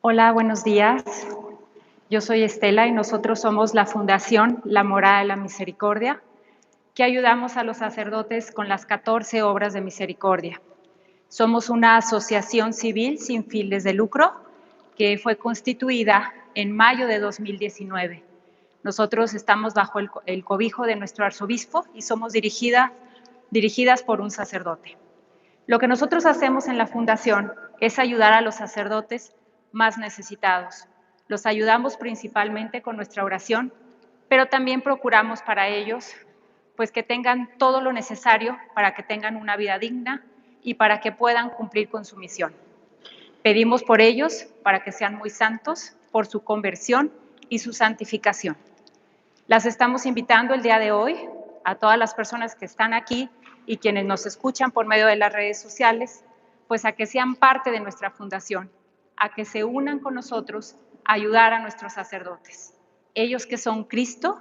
Hola, buenos días. Yo soy Estela y nosotros somos la Fundación La Morada de la Misericordia, que ayudamos a los sacerdotes con las 14 obras de misericordia. Somos una asociación civil sin fines de lucro que fue constituida en mayo de 2019. Nosotros estamos bajo el cobijo de nuestro arzobispo y somos dirigidas por un sacerdote. Lo que nosotros hacemos en la Fundación es ayudar a los sacerdotes más necesitados. Los ayudamos principalmente con nuestra oración, pero también procuramos para ellos pues que tengan todo lo necesario para que tengan una vida digna y para que puedan cumplir con su misión. Pedimos por ellos para que sean muy santos, por su conversión y su santificación. Las estamos invitando el día de hoy a todas las personas que están aquí y quienes nos escuchan por medio de las redes sociales, pues a que sean parte de nuestra fundación, a que se unan con nosotros a ayudar a nuestros sacerdotes. Ellos que son Cristo,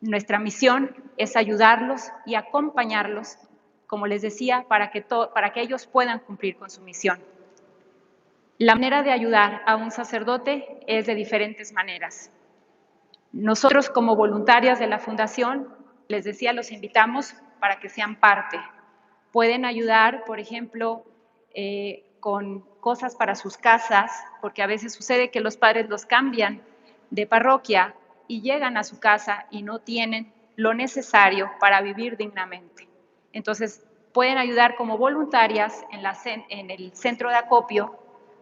nuestra misión es ayudarlos y acompañarlos, como les decía, para que ellos puedan cumplir con su misión. La manera de ayudar a un sacerdote es de diferentes maneras. Nosotros, como voluntarias de la Fundación, les decía, los invitamos para que sean parte. Pueden ayudar, por ejemplo, con cosas para sus casas, porque a veces sucede que los padres los cambian de parroquia y llegan a su casa y no tienen lo necesario para vivir dignamente. Entonces, pueden ayudar como voluntarias en el centro de acopio,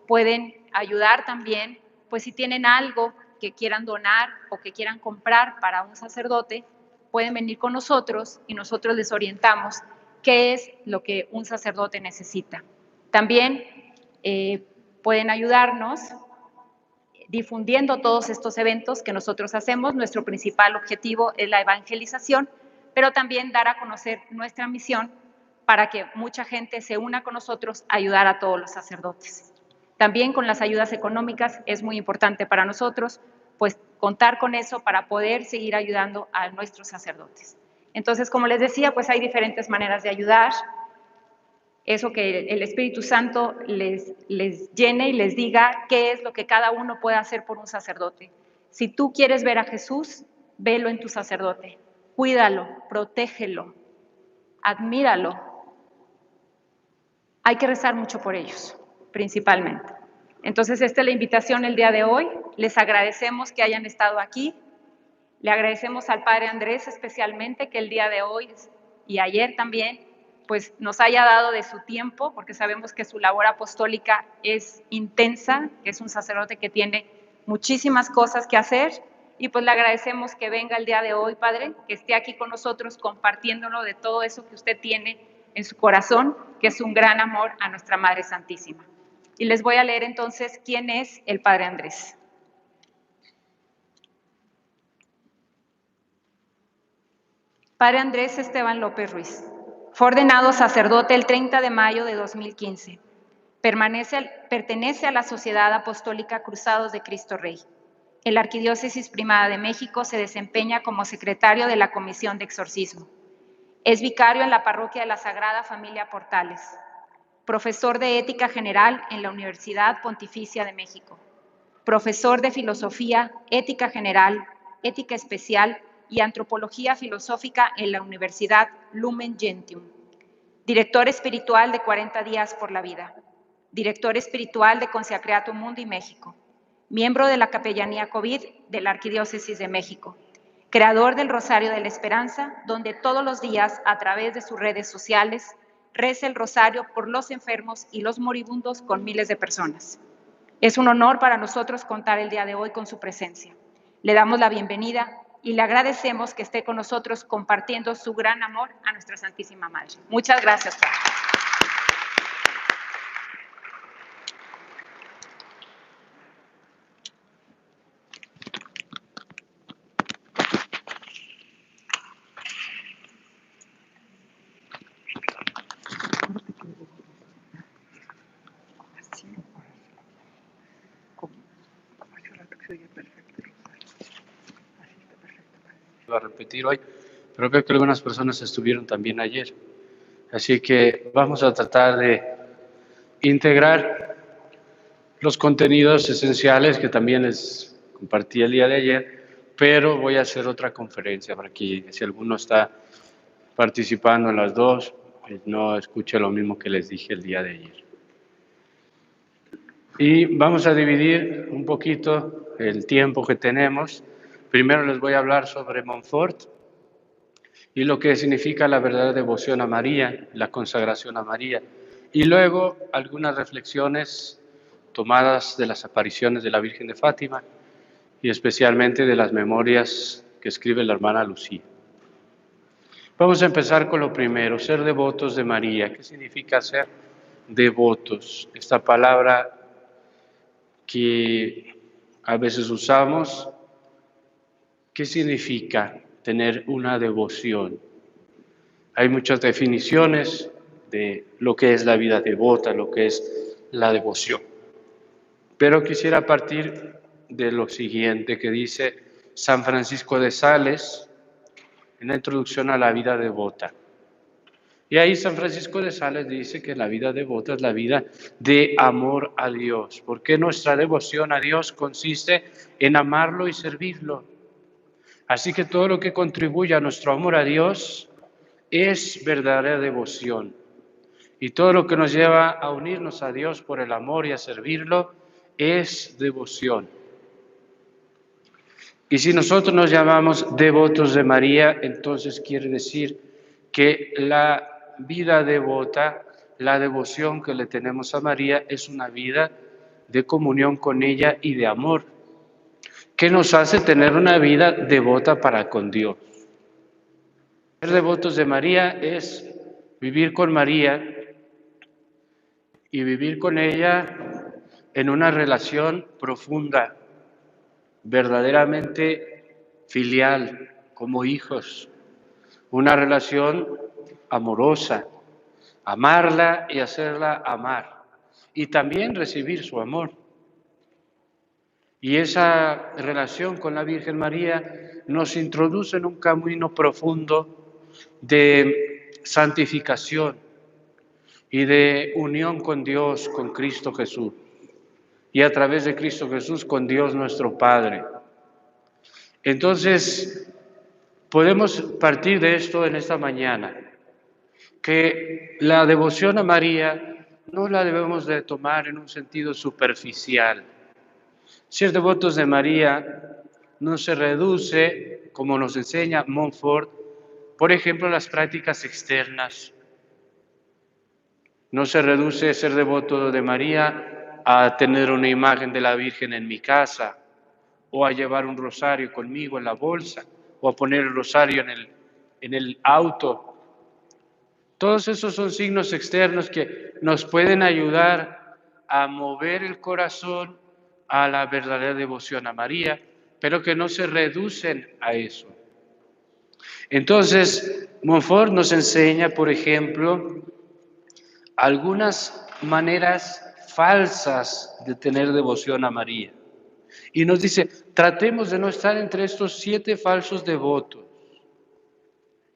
pueden ayudar también, pues si tienen algo que quieran donar o que quieran comprar para un sacerdote, pueden venir con nosotros y nosotros les orientamos qué es lo que un sacerdote necesita. También pueden ayudarnos difundiendo todos estos eventos que nosotros hacemos. Nuestro principal objetivo es la evangelización, pero también dar a conocer nuestra misión para que mucha gente se una con nosotros a ayudar a todos los sacerdotes. También con las ayudas económicas es muy importante para nosotros, pues contar con eso para poder seguir ayudando a nuestros sacerdotes. Entonces, como les decía, pues hay diferentes maneras de ayudar. Eso que el Espíritu Santo les llene y les diga qué es lo que cada uno puede hacer por un sacerdote. Si tú quieres ver a Jesús, velo en tu sacerdote. Cuídalo, protégelo, admíralo. Hay que rezar mucho por ellos, principalmente. Entonces, esta es la invitación el día de hoy. Les agradecemos que hayan estado aquí. Le agradecemos al Padre Andrés especialmente que el día de hoy y ayer también pues nos haya dado de su tiempo, porque sabemos que su labor apostólica es intensa, que es un sacerdote que tiene muchísimas cosas que hacer, y pues le agradecemos que venga el día de hoy, Padre, que esté aquí con nosotros compartiéndolo de todo eso que usted tiene en su corazón, que es un gran amor a nuestra Madre Santísima. Y les voy a leer entonces quién es el Padre Andrés. Padre Andrés Esteban López Ruiz. Fue ordenado sacerdote el 30 de mayo de 2015. Pertenece a la Sociedad Apostólica Cruzados de Cristo Rey. En la Arquidiócesis Primada de México se desempeña como secretario de la Comisión de Exorcismo. Es vicario en la Parroquia de la Sagrada Familia Portales. Profesor de Ética General en la Universidad Pontificia de México. Profesor de Filosofía, Ética General, Ética Especial y Antropología Filosófica en la Universidad Lumen Gentium. Director espiritual de 40 Días por la Vida. Director espiritual de Consecratum Mundi México. Miembro de la Capellanía COVID de la Arquidiócesis de México. Creador del Rosario de la Esperanza, donde todos los días, a través de sus redes sociales, reza el rosario por los enfermos y los moribundos con miles de personas. Es un honor para nosotros contar el día de hoy con su presencia. Le damos la bienvenida y le agradecemos que esté con nosotros compartiendo su gran amor a nuestra Santísima Madre. Muchas gracias, Padre. A repetir hoy, pero creo que algunas personas estuvieron también ayer. Así que vamos a tratar de integrar los contenidos esenciales que también les compartí el día de ayer, pero voy a hacer otra conferencia para que si alguno está participando en las dos, pues no escuche lo mismo que les dije el día de ayer. Y vamos a dividir un poquito el tiempo que tenemos. Primero les voy a hablar sobre Montfort y lo que significa la verdadera devoción a María, la consagración a María. Y luego algunas reflexiones tomadas de las apariciones de la Virgen de Fátima y especialmente de las memorias que escribe la hermana Lucía. Vamos a empezar con lo primero, ser devotos de María. ¿Qué significa ser devotos? Esta palabra que a veces usamos, ¿qué significa tener una devoción? Hay muchas definiciones de lo que es la vida devota, lo que es la devoción. Pero quisiera partir de lo siguiente que dice San Francisco de Sales en la introducción a la vida devota. Y ahí San Francisco de Sales dice que la vida devota es la vida de amor a Dios, porque nuestra devoción a Dios consiste en amarlo y servirlo. Así que todo lo que contribuye a nuestro amor a Dios es verdadera devoción. Y todo lo que nos lleva a unirnos a Dios por el amor y a servirlo es devoción. Y si nosotros nos llamamos devotos de María, entonces quiere decir que la vida devota, la devoción que le tenemos a María, es una vida de comunión con ella y de amor, que nos hace tener una vida devota para con Dios. Ser devotos de María es vivir con María y vivir con ella en una relación profunda, verdaderamente filial, como hijos, una relación amorosa, amarla y hacerla amar, y también recibir su amor. Y esa relación con la Virgen María nos introduce en un camino profundo de santificación y de unión con Dios, con Cristo Jesús, y a través de Cristo Jesús con Dios nuestro Padre. Entonces, podemos partir de esto en esta mañana, que la devoción a María no la debemos de tomar en un sentido superficial. Ser devotos de María no se reduce, como nos enseña Montfort, por ejemplo, a las prácticas externas. No se reduce ser devoto de María a tener una imagen de la Virgen en mi casa, o a llevar un rosario conmigo en la bolsa, o a poner el rosario en el auto. Todos esos son signos externos que nos pueden ayudar a mover el corazón a la verdadera devoción a María, pero que no se reducen a eso. Entonces, Montfort nos enseña, por ejemplo, algunas maneras falsas de tener devoción a María. Y nos dice, tratemos de no estar entre estos 7 falsos devotos.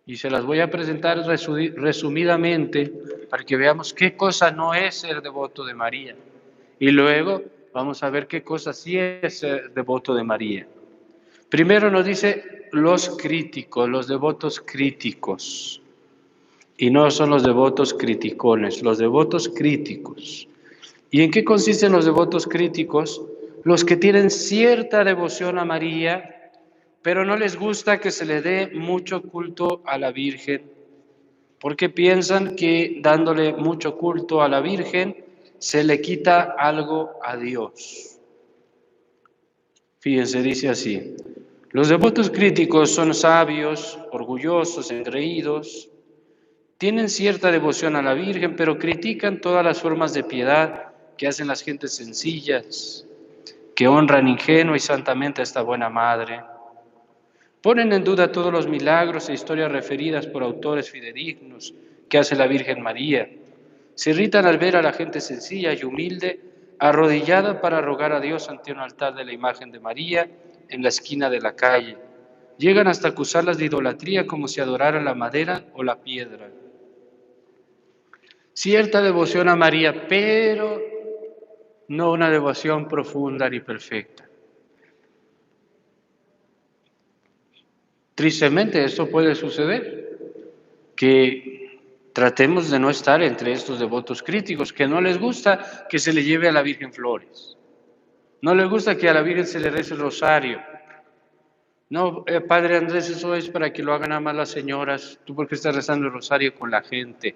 Y se las voy a presentar resumidamente para que veamos qué cosa no es ser devoto de María. Y luego vamos a ver qué cosa sí es ser devoto de María. Primero nos dice los críticos, los devotos críticos. Y no son los devotos criticones, los devotos críticos. ¿Y en qué consisten los devotos críticos? Los que tienen cierta devoción a María, pero no les gusta que se le dé mucho culto a la Virgen, porque piensan que dándole mucho culto a la Virgen se le quita algo a Dios. Fíjense, dice así: los devotos críticos son sabios, orgullosos, engreídos, tienen cierta devoción a la Virgen, pero critican todas las formas de piedad que hacen las gentes sencillas, que honran ingenua y santamente a esta buena madre. Ponen en duda todos los milagros e historias referidas por autores fidedignos que hace la Virgen María. Se irritan al ver a la gente sencilla y humilde arrodillada para rogar a Dios ante un altar de la imagen de María en la esquina de la calle. Llegan hasta acusarlas de idolatría como si adoraran la madera o la piedra. Cierta devoción a María, pero no una devoción profunda ni perfecta. Tristemente esto puede suceder, que tratemos de no estar entre estos devotos críticos, que no les gusta que se le lleve a la Virgen flores, no les gusta que a la Virgen se le rece el rosario. No, Padre Andrés, eso es para que lo hagan nada más las señoras, tú por qué estás rezando el rosario con la gente.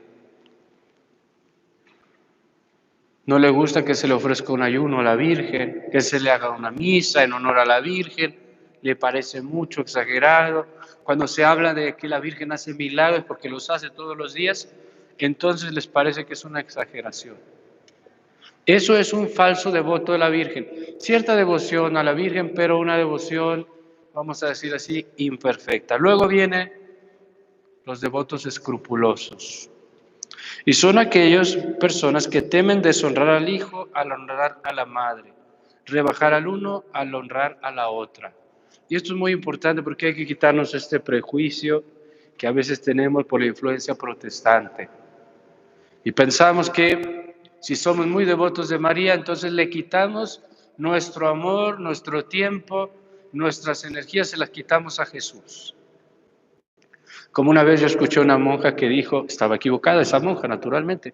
No le gusta que se le ofrezca un ayuno a la Virgen, que se le haga una misa en honor a la Virgen, le parece mucho exagerado. Cuando se habla de que la Virgen hace milagros porque los hace todos los días, entonces les parece que es una exageración. Eso es un falso devoto de la Virgen. Cierta devoción a la Virgen, pero una devoción, vamos a decir así, imperfecta. Luego vienen los devotos escrupulosos. Y son aquellas personas que temen deshonrar al hijo al honrar a la madre, rebajar al uno al honrar a la otra. Y esto es muy importante porque hay que quitarnos este prejuicio que a veces tenemos por la influencia protestante. Y pensamos que si somos muy devotos de María, entonces le quitamos nuestro amor, nuestro tiempo, nuestras energías, se las quitamos a Jesús. Como una vez yo escuché a una monja que dijo, estaba equivocada esa monja naturalmente,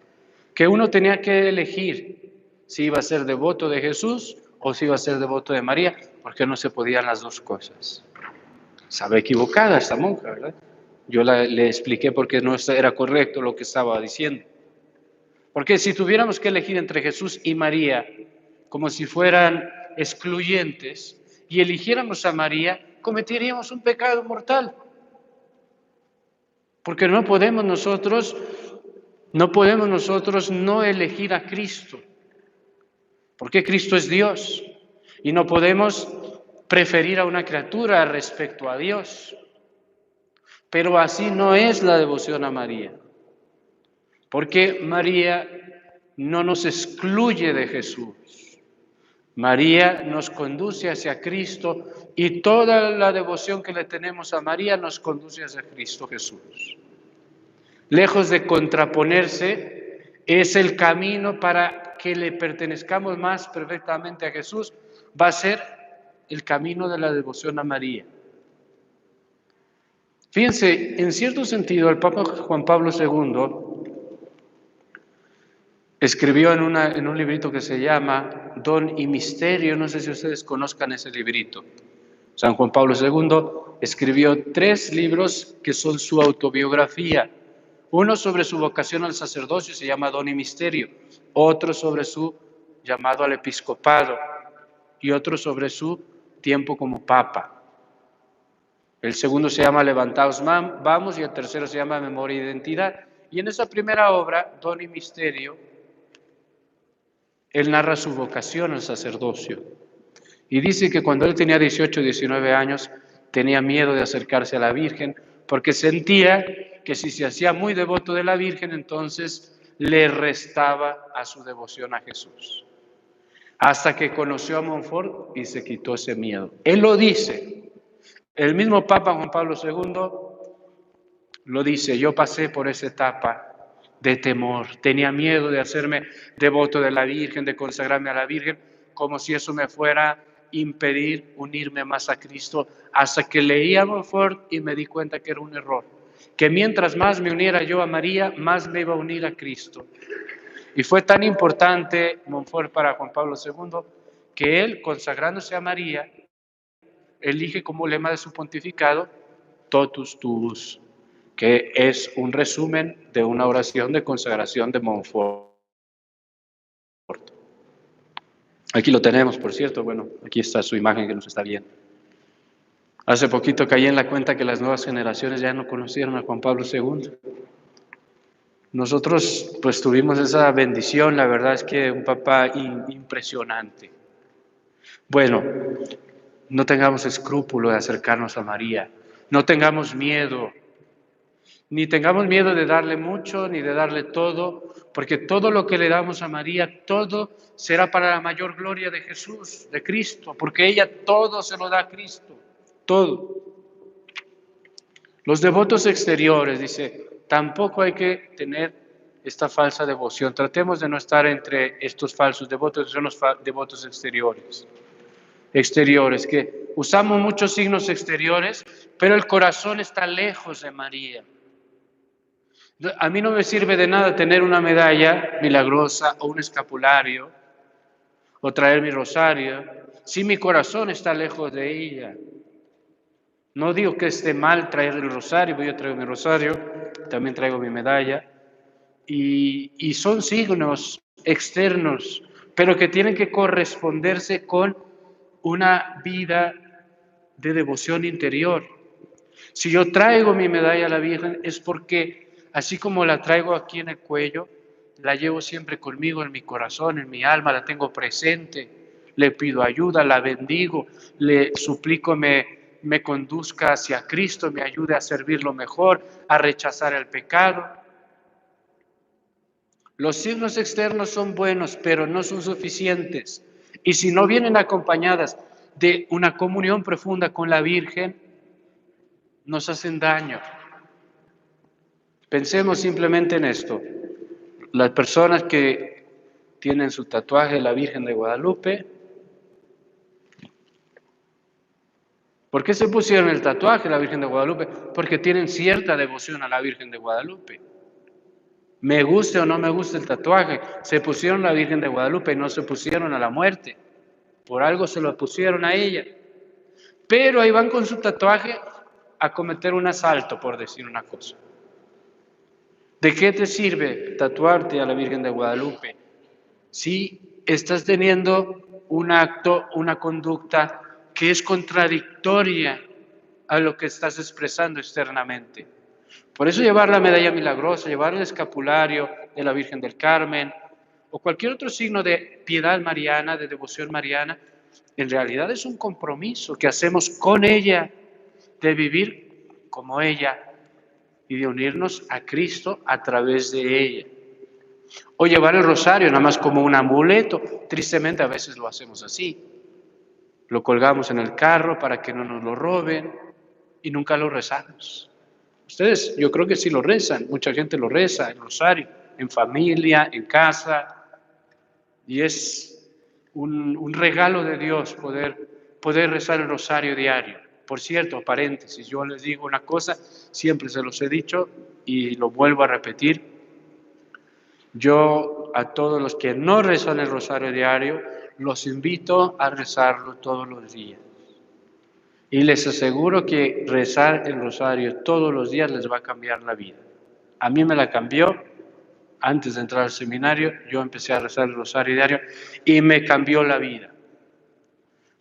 que uno tenía que elegir si iba a ser devoto de Jesús o si iba a ser devoto de María, porque no se podían las dos cosas. Estaba equivocada esta monja, ¿verdad? Yo le expliqué por qué no era correcto lo que estaba diciendo. Porque si tuviéramos que elegir entre Jesús y María, como si fueran excluyentes, y eligiéramos a María, cometeríamos un pecado mortal. Porque no podemos nosotros no elegir a Cristo, porque Cristo es Dios y no podemos preferir a una criatura respecto a Dios. Pero así no es la devoción a María, porque María no nos excluye de Jesús. María nos conduce hacia Cristo y toda la devoción que le tenemos a María nos conduce hacia Cristo Jesús. Lejos de contraponerse, es el camino para que le pertenezcamos más perfectamente a Jesús, va a ser el camino de la devoción a María. Fíjense, en cierto sentido, el Papa Juan Pablo II escribió en un librito que se llama Don y Misterio, no sé si ustedes conozcan ese librito. San Juan Pablo II escribió 3 libros que son su autobiografía. Uno sobre su vocación al sacerdocio, se llama Don y Misterio. Otro sobre su llamado al episcopado. Y otro sobre su tiempo como papa. El segundo se llama Levantaos vamos y el tercero se llama Memoria e Identidad. Y en esa primera obra, Don y Misterio, él narra su vocación al sacerdocio. Y dice que cuando él tenía 18 o 19 años, tenía miedo de acercarse a la Virgen, porque sentía que si se hacía muy devoto de la Virgen, entonces le restaba a su devoción a Jesús. Hasta que conoció a Montfort y se quitó ese miedo. Él lo dice. El mismo Papa Juan Pablo II lo dice, yo pasé por esa etapa de temor, tenía miedo de hacerme devoto de la Virgen, de consagrarme a la Virgen, como si eso me fuera a impedir unirme más a Cristo, hasta que leí a Montfort y me di cuenta que era un error, que mientras más me uniera yo a María, más me iba a unir a Cristo. Y fue tan importante Montfort para Juan Pablo II, que él, consagrándose a María, elige como lema de su pontificado Totus Tuus, que es un resumen de una oración de consagración de Montfort. Aquí lo tenemos, por cierto, bueno, aquí está su imagen que nos está viendo. Hace poquito caí en la cuenta que las nuevas generaciones ya no conocieron a Juan Pablo II. Nosotros pues tuvimos esa bendición, la verdad es que un papá impresionante. Bueno, no tengamos escrúpulo de acercarnos a María, no tengamos miedo, ni tengamos miedo de darle mucho, ni de darle todo, porque todo lo que le damos a María, todo será para la mayor gloria de Jesús, de Cristo, porque ella todo se lo da a Cristo, todo. Los devotos exteriores, dice, tampoco hay que tener esta falsa devoción. Tratemos de no estar entre estos falsos devotos, que son los devotos exteriores, que usamos muchos signos exteriores, pero el corazón está lejos de María. A mí no me sirve de nada tener una medalla milagrosa o un escapulario o traer mi rosario si mi corazón está lejos de ella. No digo que esté mal traer el rosario, yo traigo mi rosario, también traigo mi medalla, y son signos externos, pero que tienen que corresponderse con una vida de devoción interior. Si yo traigo mi medalla a la Virgen es porque, así como la traigo aquí en el cuello, la llevo siempre conmigo en mi corazón, en mi alma, la tengo presente, le pido ayuda, la bendigo, le suplico me conduzca hacia Cristo, me ayude a servirlo mejor, a rechazar el pecado. Los signos externos son buenos, pero no son suficientes. Y si no vienen acompañadas de una comunión profunda con la Virgen, nos hacen daño. Pensemos simplemente en esto. Las personas que tienen su tatuaje de la Virgen de Guadalupe, ¿por qué se pusieron el tatuaje de la Virgen de Guadalupe? Porque tienen cierta devoción a la Virgen de Guadalupe. Me guste o no me guste el tatuaje, se pusieron a la Virgen de Guadalupe y no se pusieron a la muerte. Por algo se lo pusieron a ella. Pero ahí van con su tatuaje a cometer un asalto, por decir una cosa. ¿De qué te sirve tatuarte a la Virgen de Guadalupe si estás teniendo un acto, una conducta que es contradictoria a lo que estás expresando externamente? Por eso llevar la medalla milagrosa, llevar el escapulario de la Virgen del Carmen o cualquier otro signo de piedad mariana, de devoción mariana, en realidad es un compromiso que hacemos con ella de vivir como ella y de unirnos a Cristo a través de ella. O llevar el rosario nada más como un amuleto. Tristemente a veces lo hacemos así. Lo colgamos en el carro para que no nos lo roben y nunca lo rezamos. Ustedes, yo creo que sí lo rezan, mucha gente lo reza, el rosario, en familia, en casa, y es un regalo de Dios poder rezar el rosario diario. Por cierto, paréntesis, yo les digo una cosa, siempre se los he dicho y lo vuelvo a repetir, yo a todos los que no rezan el rosario diario, los invito a rezarlo todos los días. Y les aseguro que rezar el rosario todos los días les va a cambiar la vida. A mí me la cambió antes de entrar al seminario, yo empecé a rezar el rosario diario y me cambió la vida.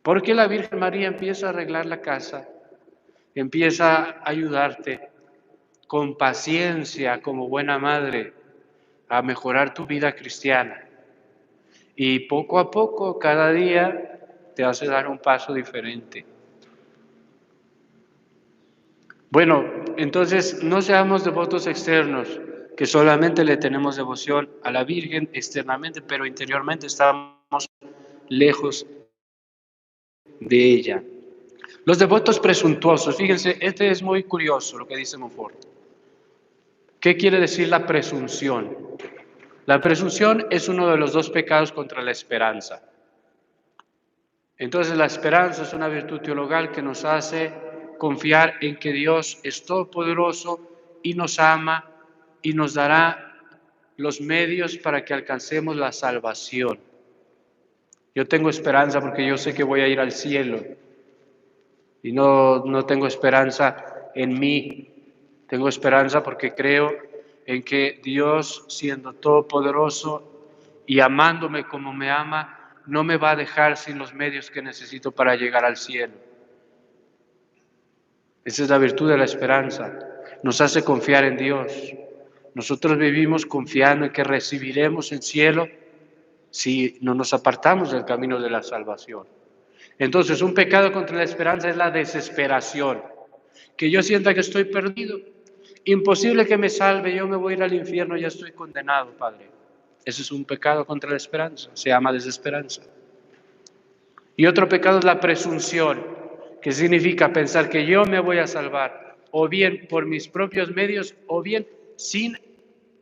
Porque la Virgen María empieza a arreglar la casa, empieza a ayudarte con paciencia como buena madre a mejorar tu vida cristiana. Y poco a poco, cada día, te hace dar un paso diferente. Bueno, entonces no seamos devotos externos, que solamente le tenemos devoción a la Virgen externamente, pero interiormente estamos lejos de ella. Los devotos presuntuosos, fíjense, este es muy curioso lo que dice Montfort. ¿Qué quiere decir la presunción? La presunción es uno de los dos pecados contra la esperanza. Entonces la esperanza es una virtud teologal que nos hace confiar en que Dios es todopoderoso y nos ama y nos dará los medios para que alcancemos la salvación. Yo tengo esperanza porque yo sé que voy a ir al cielo y no tengo esperanza en mí. Tengo esperanza porque creo en que Dios, siendo todopoderoso y amándome como me ama, no me va a dejar sin los medios que necesito para llegar al cielo. Esa es la virtud de la esperanza. Nos hace confiar en Dios. Nosotros vivimos confiando en que recibiremos el cielo si no nos apartamos del camino de la salvación. Entonces, un pecado contra la esperanza es la desesperación. Que yo sienta que estoy perdido. Imposible que me salve, yo me voy a ir al infierno, ya estoy condenado, Padre. Ese es un pecado contra la esperanza, se llama desesperanza. Y otro pecado es la presunción, que significa pensar que yo me voy a salvar, o bien por mis propios medios, o bien sin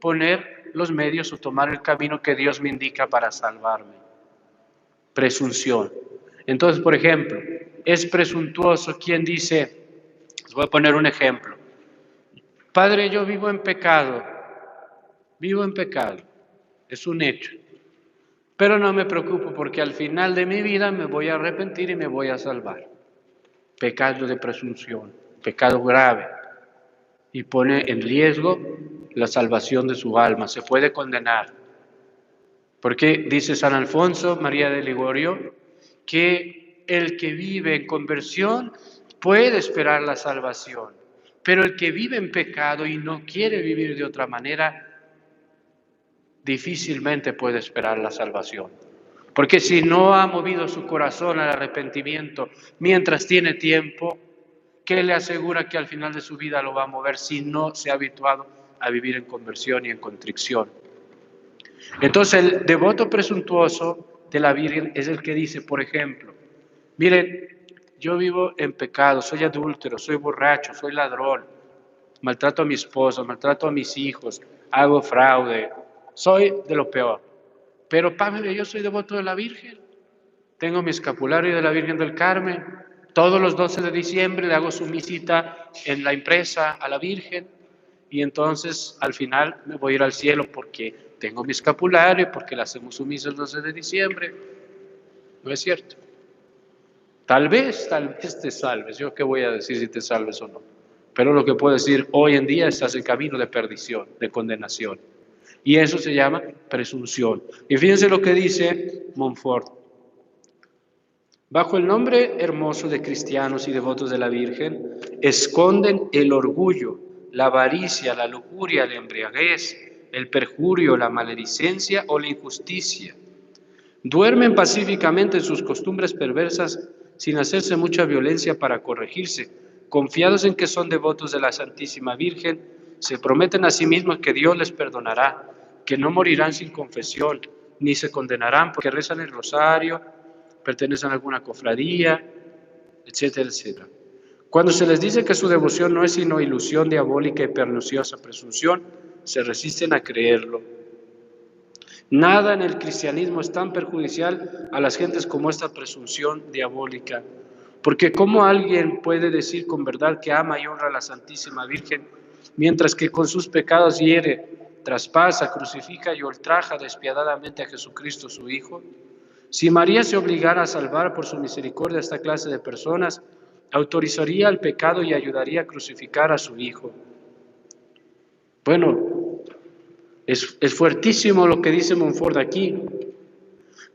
poner los medios o tomar el camino que Dios me indica para salvarme. Presunción. Entonces, por ejemplo, es presuntuoso quien dice, les voy a poner un ejemplo. Padre, yo vivo en pecado, es un hecho. Pero no me preocupo porque al final de mi vida me voy a arrepentir y me voy a salvar. Pecado de presunción, pecado grave, y pone en riesgo la salvación de su alma, se puede condenar. Porque dice San Alfonso María de Ligorio que el que vive en conversión puede esperar la salvación, pero el que vive en pecado y no quiere vivir de otra manera, difícilmente puede esperar la salvación. Porque si no ha movido su corazón al arrepentimiento mientras tiene tiempo, ¿qué le asegura que al final de su vida lo va a mover si no se ha habituado a vivir en conversión y en contrición? Entonces el devoto presuntuoso de la Virgen es el que dice, por ejemplo, miren, yo vivo en pecado, soy adúltero, soy borracho, soy ladrón, maltrato a mi esposo, maltrato a mis hijos, hago fraude, soy de lo peor. Pero Padre, yo soy devoto de la Virgen, tengo mi escapulario de la Virgen del Carmen, todos los 12 de diciembre le hago su misita en la impresa a la Virgen y entonces al final me voy a ir al cielo porque tengo mi escapulario, porque le hacemos su misa el 12 de diciembre. ¿No es cierto? Tal vez te salves. Yo qué voy a decir si te salves o no. Pero lo que puedo decir, hoy en día estás en camino de perdición, de condenación. Y eso se llama presunción. Y fíjense lo que dice Montfort. Bajo el nombre hermoso de cristianos y devotos de la Virgen, esconden el orgullo, la avaricia, la lujuria, la embriaguez, el perjurio, la maledicencia o la injusticia. Duermen pacíficamente en sus costumbres perversas sin hacerse mucha violencia para corregirse. Confiados en que son devotos de la Santísima Virgen, se prometen a sí mismos que Dios les perdonará, que no morirán sin confesión, ni se condenarán porque rezan el rosario, pertenecen a alguna cofradía, etcétera, etcétera. Cuando se les dice que su devoción no es sino ilusión diabólica y perniciosa presunción, se resisten a creerlo. Nada en el cristianismo es tan perjudicial a las gentes como esta presunción diabólica. Porque ¿cómo alguien puede decir con verdad que ama y honra a la Santísima Virgen, mientras que con sus pecados hiere, traspasa, crucifica y ultraja despiadadamente a Jesucristo su Hijo? Si María se obligara a salvar por su misericordia a esta clase de personas, autorizaría el pecado y ayudaría a crucificar a su Hijo. Bueno, es fuertísimo lo que dice Montfort aquí.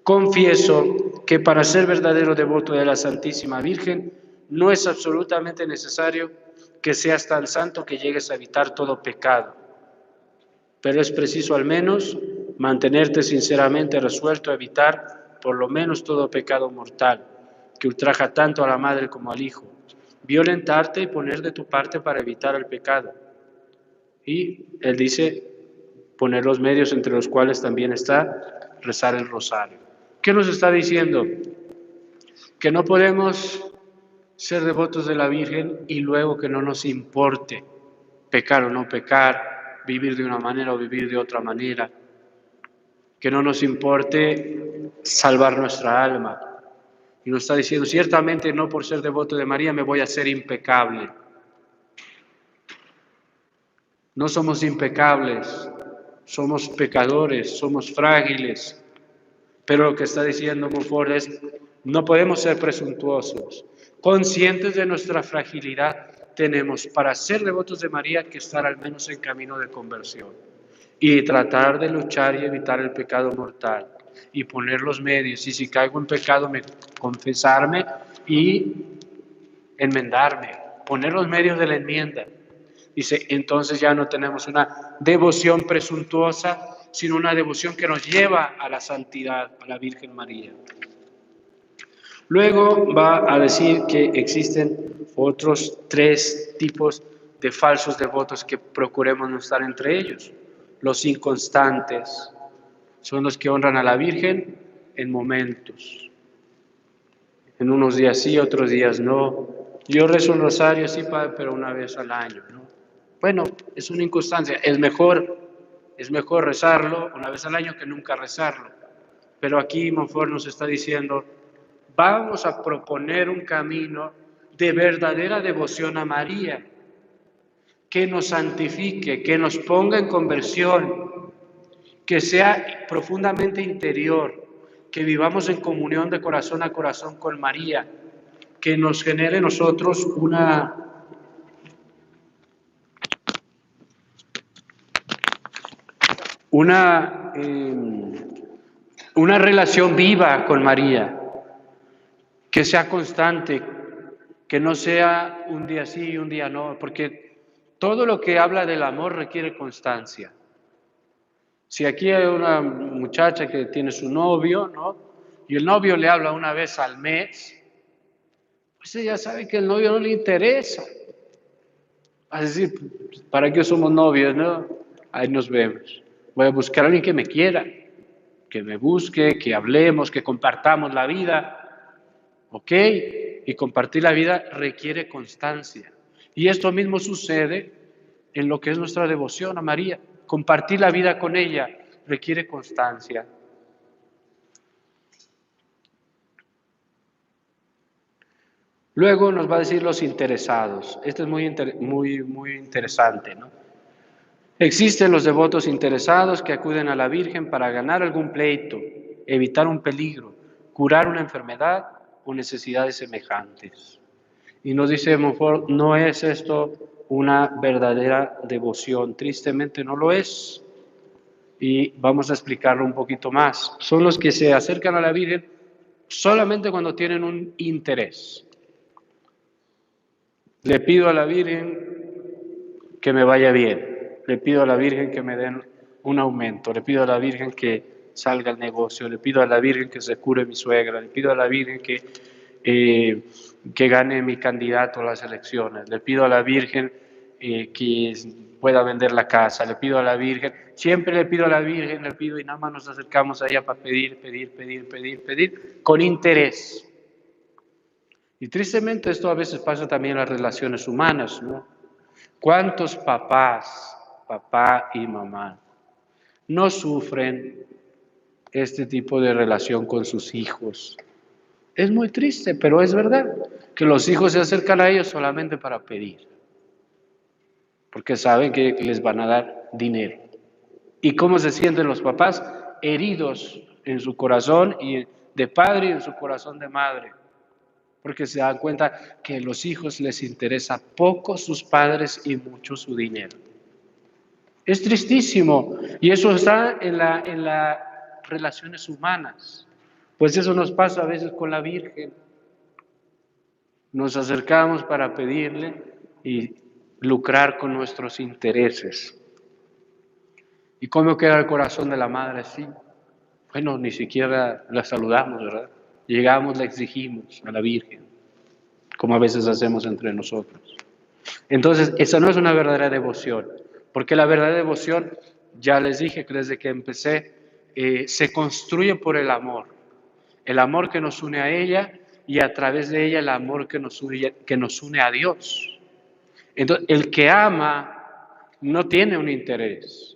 Confieso que para ser verdadero devoto de la Santísima Virgen no es absolutamente necesario que seas tan santo que llegues a evitar todo pecado, pero es preciso al menos mantenerte sinceramente resuelto a evitar por lo menos todo pecado mortal que ultraja tanto a la madre como al hijo, violentarte y poner de tu parte para evitar el pecado. Y él dice poner los medios entre los cuales también está rezar el rosario. ¿Qué nos está diciendo? Que no podemos ser devotos de la Virgen y luego que no nos importe pecar o no pecar, vivir de una manera o vivir de otra manera, que no nos importe salvar nuestra alma. Y nos está diciendo, ciertamente no por ser devoto de María me voy a ser impecable. No somos impecables, somos pecadores, somos frágiles. Pero lo que está diciendo Montfort es, no podemos ser presuntuosos. Conscientes de nuestra fragilidad, tenemos para ser devotos de María que estar al menos en camino de conversión y tratar de luchar y evitar el pecado mortal y poner los medios, y si caigo en pecado, confesarme y enmendarme, poner los medios de la enmienda. Dice, entonces ya no tenemos una devoción presuntuosa, sino una devoción que nos lleva a la santidad, a la Virgen María. Luego va a decir que existen otros 3 tipos de falsos devotos que procuremos no estar entre ellos. Los inconstantes son los que honran a la Virgen en momentos. En unos días sí, otros días no. Yo rezo el rosario, sí, Padre, pero una vez al año, ¿no? Bueno, es una inconstancia. Es mejor es mejor rezarlo una vez al año que nunca rezarlo. Pero aquí Montfort nos está diciendo, vamos a proponer un camino de verdadera devoción a María, que nos santifique, que nos ponga en conversión, que sea profundamente interior, que vivamos en comunión de corazón a corazón con María, que nos genere en nosotros una relación viva con María, que sea constante, que no sea un día sí y un día no, porque todo lo que habla del amor requiere constancia. Si aquí hay una muchacha que tiene su novio, ¿no? Y el novio le habla una vez al mes, pues ella sabe que el novio no le interesa. Es decir, ¿para qué somos novios, no? Ahí nos vemos. Voy a buscar a alguien que me quiera, que me busque, que hablemos, que compartamos la vida. ¿Ok? Y compartir la vida requiere constancia. Y esto mismo sucede en lo que es nuestra devoción a María. Compartir la vida con ella requiere constancia. Luego nos va a decir los interesados. Esto es muy interesante, ¿no? Existen los devotos interesados que acuden a la Virgen para ganar algún pleito, evitar un peligro, curar una enfermedad o necesidades semejantes. Y nos dice Montfort, no es esto una verdadera devoción, tristemente no lo es. Y vamos a explicarlo un poquito más. Son los que se acercan a la Virgen solamente cuando tienen un interés. Le pido a la Virgen que me vaya bien, le pido a la Virgen que me den un aumento, le pido a la Virgen que salga el negocio, le pido a la Virgen que se cure mi suegra, le pido a la Virgen que gane mi candidato a las elecciones, le pido a la Virgen que pueda vender la casa, le pido a la Virgen, siempre le pido a la Virgen, le pido y nada más nos acercamos a ella para pedir, con interés. Y tristemente esto a veces pasa también en las relaciones humanas, ¿no? ¿Cuántos papás, papá y mamá, no sufren este tipo de relación con sus hijos? Es muy triste, pero es verdad que los hijos se acercan a ellos solamente para pedir, porque saben que les van a dar dinero. ¿Y cómo se sienten los papás? Heridos en su corazón y de padre y en su corazón de madre, porque se dan cuenta que a los hijos les interesa poco sus padres y mucho su dinero. Es tristísimo, y eso está en las relaciones humanas. Pues eso nos pasa a veces con la Virgen. Nos acercamos para pedirle y lucrar con nuestros intereses. ¿Y cómo queda el corazón de la madre así? Bueno, ni siquiera la saludamos, ¿verdad? Llegamos, la exigimos a la Virgen, como a veces hacemos entre nosotros. Entonces, esa no es una verdadera devoción, porque la verdadera devoción, ya les dije que desde que empecé, se construye por el amor que nos une a ella y a través de ella el amor que nos une a Dios. Entonces, el que ama no tiene un interés.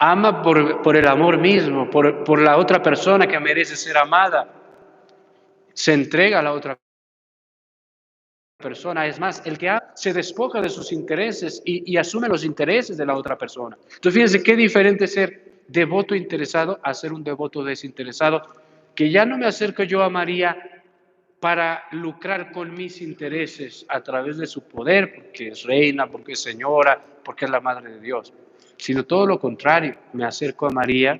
Ama por el amor mismo, por la otra persona que merece ser amada. Se entrega a la otra persona. Es más, el que ama se despoja de sus intereses y asume los intereses de la otra persona. Entonces, fíjense qué diferente es ser devoto interesado a ser un devoto desinteresado, que ya no me acerco yo a María para lucrar con mis intereses a través de su poder, porque es reina, porque es señora, porque es la madre de Dios, sino todo lo contrario, me acerco a María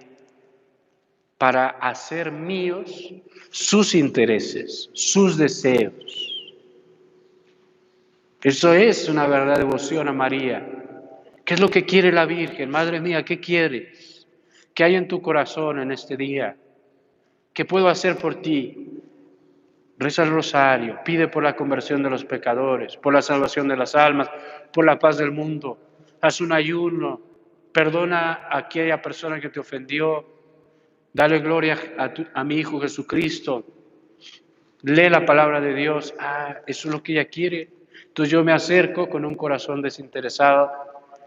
para hacer míos sus intereses, sus deseos. Eso es una verdadera devoción a María. ¿Qué es lo que quiere la Virgen? Madre mía, ¿qué quieres? ¿Qué hay en tu corazón en este día? ¿Qué puedo hacer por ti? Reza el rosario, pide por la conversión de los pecadores, por la salvación de las almas, por la paz del mundo. Haz un ayuno, perdona a aquella persona que te ofendió, dale gloria a mi Hijo Jesucristo. Lee la palabra de Dios. Eso es lo que ella quiere. Entonces yo me acerco con un corazón desinteresado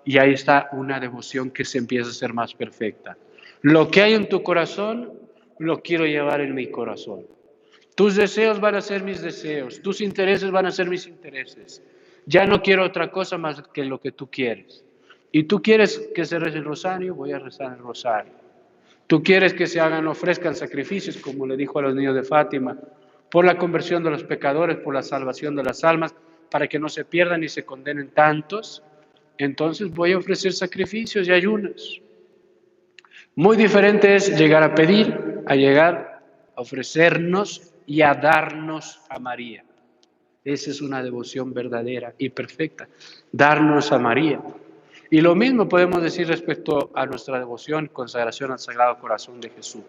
y ahí está una devoción que se empieza a ser más perfecta. Lo que hay en tu corazón, lo quiero llevar en mi corazón. Tus deseos van a ser mis deseos, tus intereses van a ser mis intereses. Ya no quiero otra cosa más que lo que tú quieres. Y tú quieres que se rece el rosario, voy a rezar el rosario. Tú quieres que se ofrezcan sacrificios, como le dijo a los niños de Fátima, por la conversión de los pecadores, por la salvación de las almas, para que no se pierdan y se condenen tantos. Entonces voy a ofrecer sacrificios y ayunos. Muy diferente es llegar a pedir, a llegar a ofrecernos y a darnos a María. Esa es una devoción verdadera y perfecta, darnos a María. Y lo mismo podemos decir respecto a nuestra devoción, consagración al Sagrado Corazón de Jesús.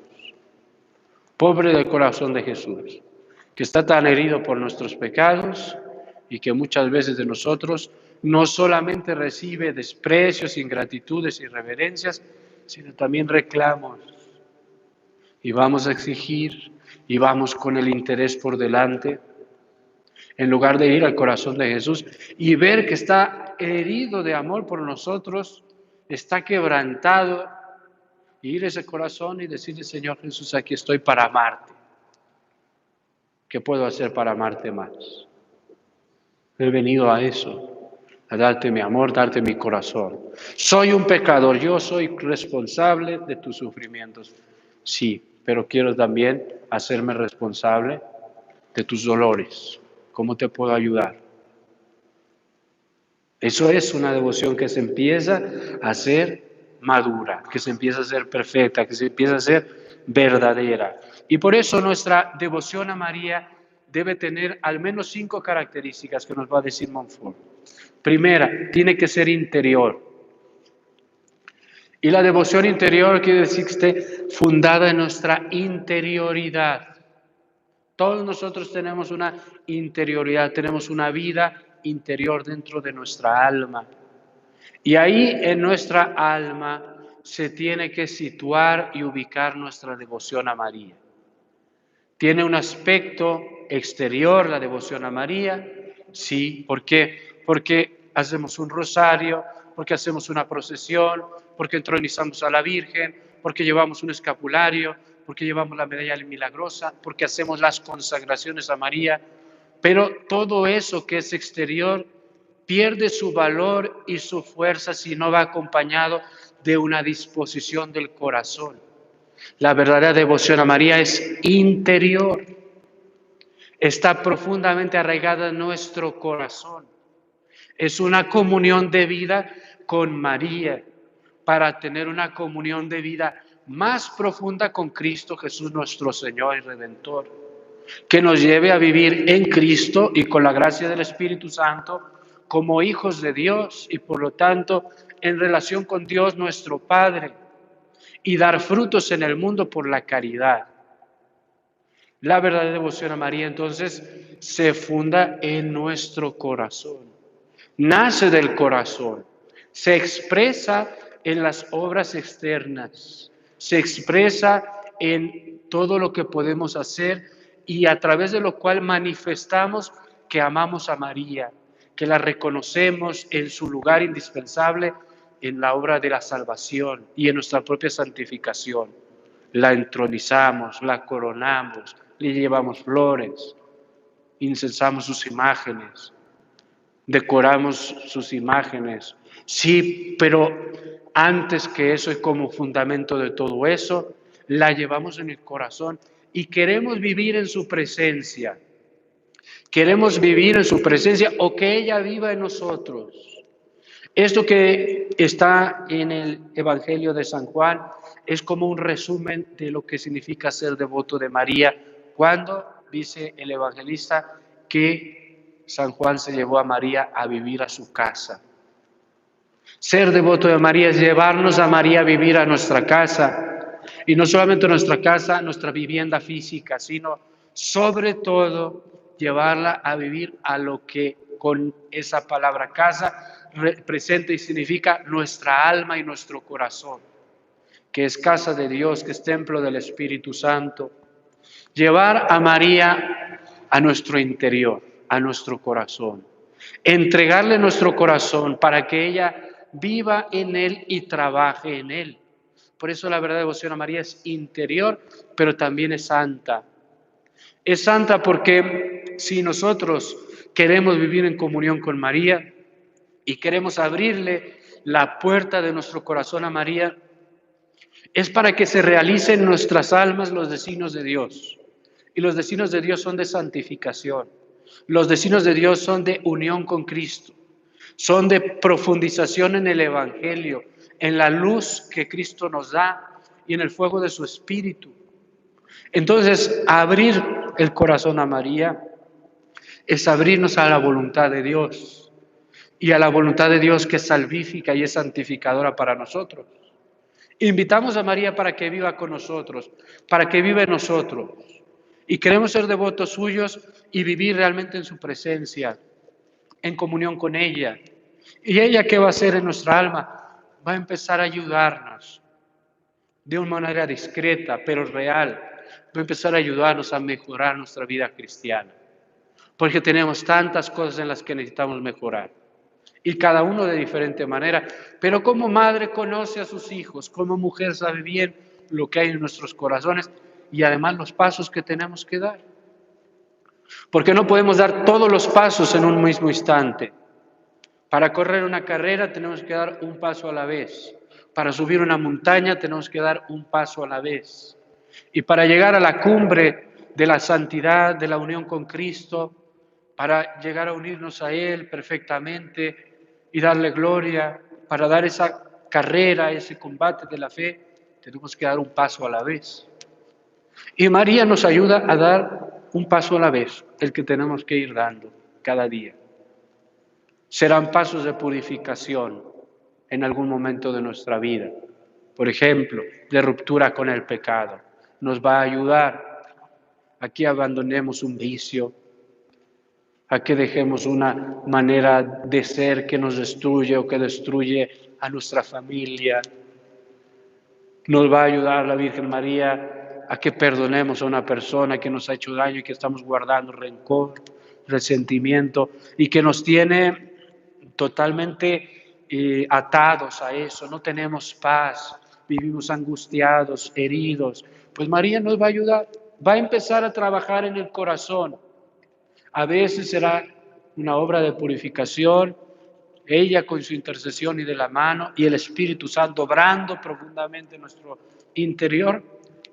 Pobre del corazón de Jesús, que está tan herido por nuestros pecados y que muchas veces de nosotros no solamente recibe desprecios, ingratitudes y reverencias, sino también reclamos. Y vamos a exigir y vamos con el interés por delante, en lugar de ir al corazón de Jesús y ver que está herido de amor por nosotros, está quebrantado, y ir a ese corazón y decirle: Señor Jesús, aquí estoy para amarte. ¿Qué puedo hacer para amarte más? He venido a eso, a darte mi amor, darte mi corazón. Soy un pecador, yo soy responsable de tus sufrimientos. Sí, pero quiero también hacerme responsable de tus dolores. ¿Cómo te puedo ayudar? Eso es una devoción que se empieza a ser madura, que se empieza a ser perfecta, que se empieza a ser verdadera. Y por eso nuestra devoción a María debe tener al menos 5 características que nos va a decir Montfort. Primera, tiene que ser interior. Y la devoción interior quiere decir que esté fundada en nuestra interioridad. Todos nosotros tenemos una interioridad, tenemos una vida interior dentro de nuestra alma. Y ahí en nuestra alma se tiene que situar y ubicar nuestra devoción a María. ¿Tiene un aspecto exterior la devoción a María? Sí. ¿Por qué? Porque hacemos un rosario, porque hacemos una procesión, porque entronizamos a la Virgen, porque llevamos un escapulario, porque llevamos la medalla milagrosa, porque hacemos las consagraciones a María. Pero todo eso que es exterior pierde su valor y su fuerza si no va acompañado de una disposición del corazón. La verdadera devoción a María es interior, está profundamente arraigada en nuestro corazón. Es una comunión de vida con María, para tener una comunión de vida más profunda con Cristo Jesús, nuestro Señor y Redentor, que nos lleve a vivir en Cristo y con la gracia del Espíritu Santo como hijos de Dios y por lo tanto en relación con Dios nuestro Padre, y dar frutos en el mundo por la caridad. La verdadera devoción a María entonces se funda en nuestro corazón, nace del corazón, se expresa en las obras externas, se expresa en todo lo que podemos hacer y a través de lo cual manifestamos que amamos a María, que la reconocemos en su lugar indispensable en la obra de la salvación y en nuestra propia santificación. La entronizamos, la coronamos, le llevamos flores, incensamos sus imágenes, decoramos sus imágenes. Sí, pero antes que eso y como fundamento de todo eso, la llevamos en el corazón y queremos vivir en su presencia. Queremos vivir en su presencia o que ella viva en nosotros. Esto que está en el Evangelio de San Juan es como un resumen de lo que significa ser devoto de María, cuando dice el evangelista que San Juan se llevó a María a vivir a su casa. Ser devoto de María es llevarnos a María a vivir a nuestra casa, y no solamente nuestra casa, nuestra vivienda física, sino sobre todo llevarla a vivir a lo que con esa palabra casa representa y significa nuestra alma y nuestro corazón, que es casa de Dios, que es templo del Espíritu Santo. Llevar a María a nuestro interior, a nuestro corazón. Entregarle nuestro corazón para que ella viva en Él y trabaje en Él. Por eso la verdadera devoción a María es interior, pero también es santa. Es santa porque si nosotros queremos vivir en comunión con María y queremos abrirle la puerta de nuestro corazón a María, es para que se realicen en nuestras almas los designios de Dios. Y los designios de Dios son de santificación. Los designios de Dios son de unión con Cristo. Son de profundización en el Evangelio, en la luz que Cristo nos da y en el fuego de su Espíritu. Entonces, abrir el corazón a María es abrirnos a la voluntad de Dios y a la voluntad de Dios que es salvífica y es santificadora para nosotros. Invitamos a María para que viva con nosotros, para que viva en nosotros. Y queremos ser devotos suyos y vivir realmente en su presencia, en comunión con ella. ¿Y ella qué va a hacer en nuestra alma? Va a empezar a ayudarnos de una manera discreta, pero real. Va a empezar a ayudarnos a mejorar nuestra vida cristiana. Porque tenemos tantas cosas en las que necesitamos mejorar. Y cada uno de diferente manera. Pero como madre conoce a sus hijos, como mujer sabe bien lo que hay en nuestros corazones y además los pasos que tenemos que dar. Porque no podemos dar todos los pasos en un mismo instante. Para correr una carrera tenemos que dar un paso a la vez. Para subir una montaña tenemos que dar un paso a la vez. Y para llegar a la cumbre de la santidad, de la unión con Cristo, para llegar a unirnos a Él perfectamente y darle gloria, para dar esa carrera, ese combate de la fe, tenemos que dar un paso a la vez. Y María nos ayuda a dar un paso a la vez, el que tenemos que ir dando cada día. Serán pasos de purificación en algún momento de nuestra vida. Por ejemplo, de ruptura con el pecado. Nos va a ayudar a que abandonemos un vicio, a que dejemos una manera de ser que nos destruye o que destruye a nuestra familia. Nos va a ayudar la Virgen María a que perdonemos a una persona que nos ha hecho daño y que estamos guardando rencor, resentimiento y que nos tiene totalmente atados a eso. No tenemos paz, vivimos angustiados, heridos. Pues María nos va a ayudar, va a empezar a trabajar en el corazón. A veces será una obra de purificación, ella con su intercesión y de la mano, y el Espíritu Santo obrando profundamente en nuestro interior,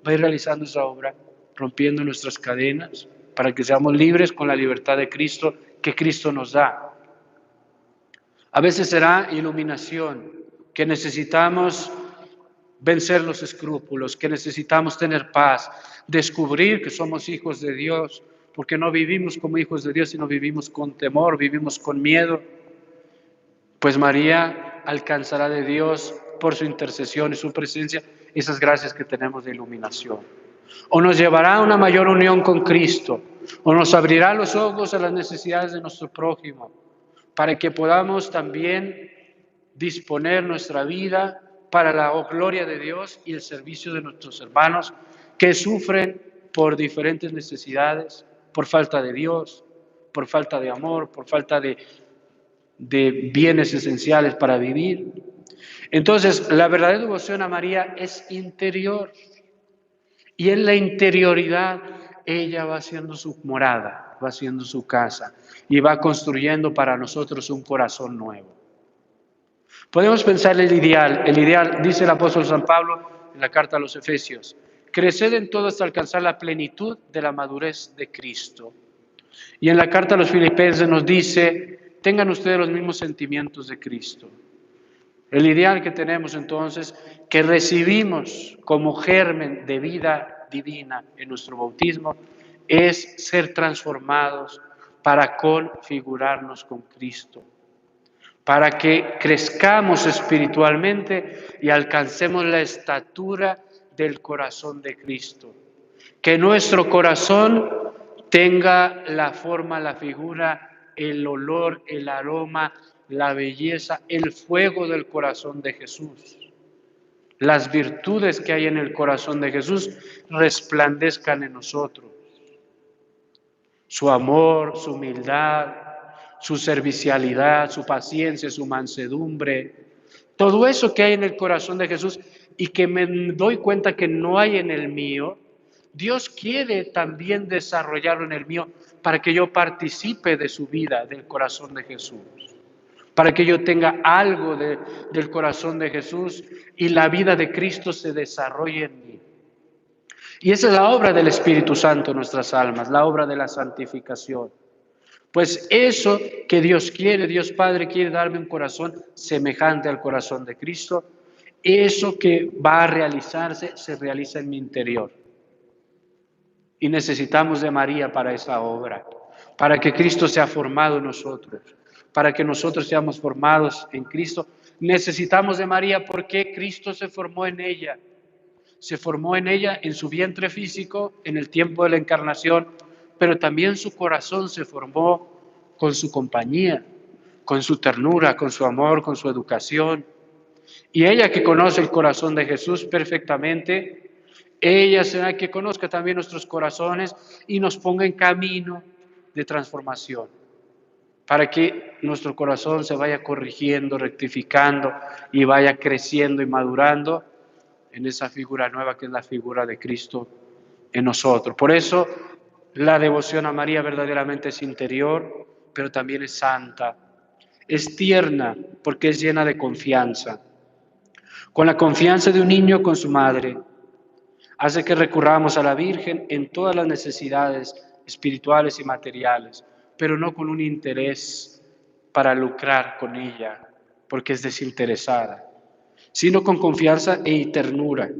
va a ir realizando esa obra, rompiendo nuestras cadenas, para que seamos libres con la libertad de Cristo que Cristo nos da. A veces será iluminación, que necesitamos vencer los escrúpulos, que necesitamos tener paz, descubrir que somos hijos de Dios, porque no vivimos como hijos de Dios, sino vivimos con temor, vivimos con miedo. Pues María alcanzará de Dios por su intercesión y su presencia esas gracias que tenemos de iluminación. O nos llevará a una mayor unión con Cristo, o nos abrirá los ojos a las necesidades de nuestro prójimo, para que podamos también disponer nuestra vida para la gloria de Dios y el servicio de nuestros hermanos que sufren por diferentes necesidades, por falta de Dios, por falta de amor, por falta de bienes esenciales para vivir. Entonces, la verdadera devoción a María es interior. Y en la interioridad ella va haciendo su morada, va haciendo su casa y va construyendo para nosotros un corazón nuevo. Podemos pensar el ideal, dice el apóstol San Pablo en la carta a los Efesios, creced en todo hasta alcanzar la plenitud de la madurez de Cristo. Y en la carta a los Filipenses nos dice, tengan ustedes los mismos sentimientos de Cristo. El ideal que tenemos entonces, que recibimos como germen de vida divina en nuestro bautismo, es ser transformados para configurarnos con Cristo, para que crezcamos espiritualmente y alcancemos la estatura del corazón de Cristo. Que nuestro corazón tenga la forma, la figura, el olor, el aroma, la belleza, el fuego del corazón de Jesús. Las virtudes que hay en el corazón de Jesús resplandezcan en nosotros. Su amor, su humildad, su servicialidad, su paciencia, su mansedumbre, Todo eso que hay en el corazón de Jesús y que me doy cuenta que no hay en el mío, Dios quiere también desarrollarlo en el mío para que yo participe de su vida, del corazón de Jesús, para que yo tenga algo del corazón de Jesús y la vida de Cristo se desarrolle en mí. Y esa es la obra del Espíritu Santo en nuestras almas, la obra de la santificación. Pues eso que Dios quiere, Dios Padre quiere darme un corazón semejante al corazón de Cristo, eso que va a realizarse se realiza en mi interior. Y necesitamos de María para esa obra, para que Cristo sea formado en nosotros, para que nosotros seamos formados en Cristo. Necesitamos de María porque Cristo se formó en ella. Se formó en ella en su vientre físico, en el tiempo de la encarnación, pero también su corazón se formó con su compañía, con su ternura, con su amor, con su educación. Y ella que conoce el corazón de Jesús perfectamente, ella será que conozca también nuestros corazones y nos ponga en camino de transformación, para que nuestro corazón se vaya corrigiendo, rectificando y vaya creciendo y madurando en esa figura nueva que es la figura de Cristo en nosotros. Por eso la devoción a María verdaderamente es interior, pero también es santa. Es tierna porque es llena de confianza. Con la confianza de un niño con su madre, hace que recurramos a la Virgen en todas las necesidades espirituales y materiales, pero no con un interés para lucrar con ella, porque es desinteresada, sino con confianza y ternura,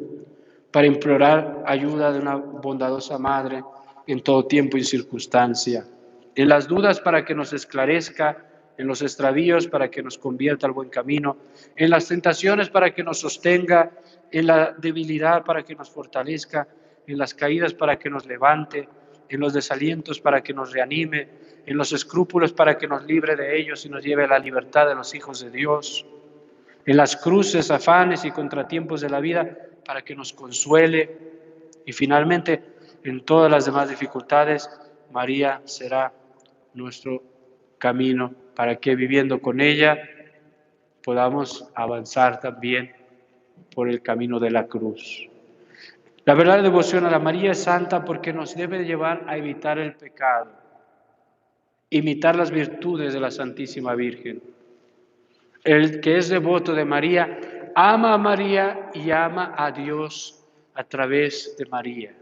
para implorar ayuda de una bondadosa madre en todo tiempo y circunstancia, en las dudas para que nos esclarezca, en los extravíos para que nos convierta al buen camino, en las tentaciones para que nos sostenga, en la debilidad para que nos fortalezca, en las caídas para que nos levante, en los desalientos para que nos reanime, en los escrúpulos para que nos libre de ellos y nos lleve a la libertad de los hijos de Dios, en las cruces, afanes y contratiempos de la vida para que nos consuele y finalmente en todas las demás dificultades María será nuestro camino para que viviendo con ella podamos avanzar también por el camino de la cruz. La verdadera devoción a la María es santa porque nos debe llevar a evitar el pecado, imitar las virtudes de la Santísima Virgen. El que es devoto de María ama a María y ama a Dios a través de María,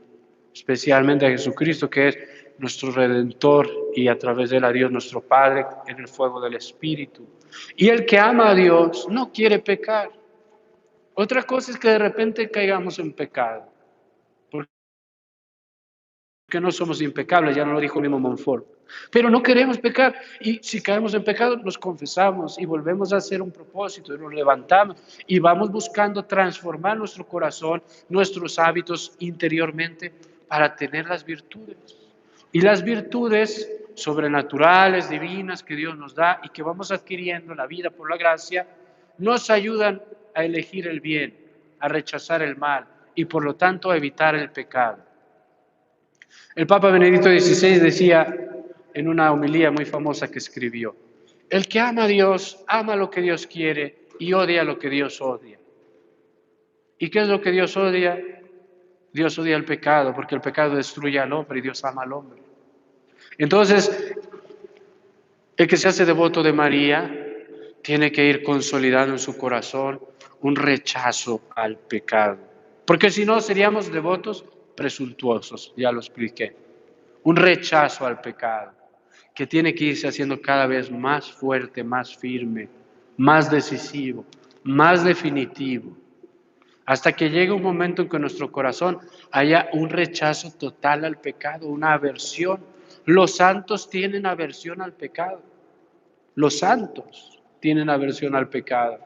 especialmente a Jesucristo, que es nuestro Redentor, y a través de él a Dios nuestro Padre en el fuego del Espíritu. Y el que ama a Dios no quiere pecar. Otra cosa es que de repente caigamos en pecado, porque no somos impecables, ya nos lo dijo el mismo Montfort. Pero no queremos pecar, y si caemos en pecado nos confesamos y volvemos a hacer un propósito y nos levantamos y vamos buscando transformar nuestro corazón, nuestros hábitos interiormente para tener las virtudes. Y las virtudes sobrenaturales, divinas que Dios nos da y que vamos adquiriendo en la vida por la gracia, nos ayudan a elegir el bien, a rechazar el mal y por lo tanto a evitar el pecado. El Papa Benedicto XVI decía en una homilía muy famosa que escribió: el que ama a Dios, ama lo que Dios quiere y odia lo que Dios odia. ¿Y qué es lo que Dios odia? Dios odia el pecado, porque el pecado destruye al hombre y Dios ama al hombre. Entonces, el que se hace devoto de María tiene que ir consolidando en su corazón un rechazo al pecado, porque si no seríamos devotos presuntuosos, ya lo expliqué. Un rechazo al pecado, que tiene que irse haciendo cada vez más fuerte, más firme, más decisivo, más definitivo, hasta que llegue un momento en que en nuestro corazón haya un rechazo total al pecado, una aversión. Los santos tienen aversión al pecado. Los santos tienen aversión al pecado.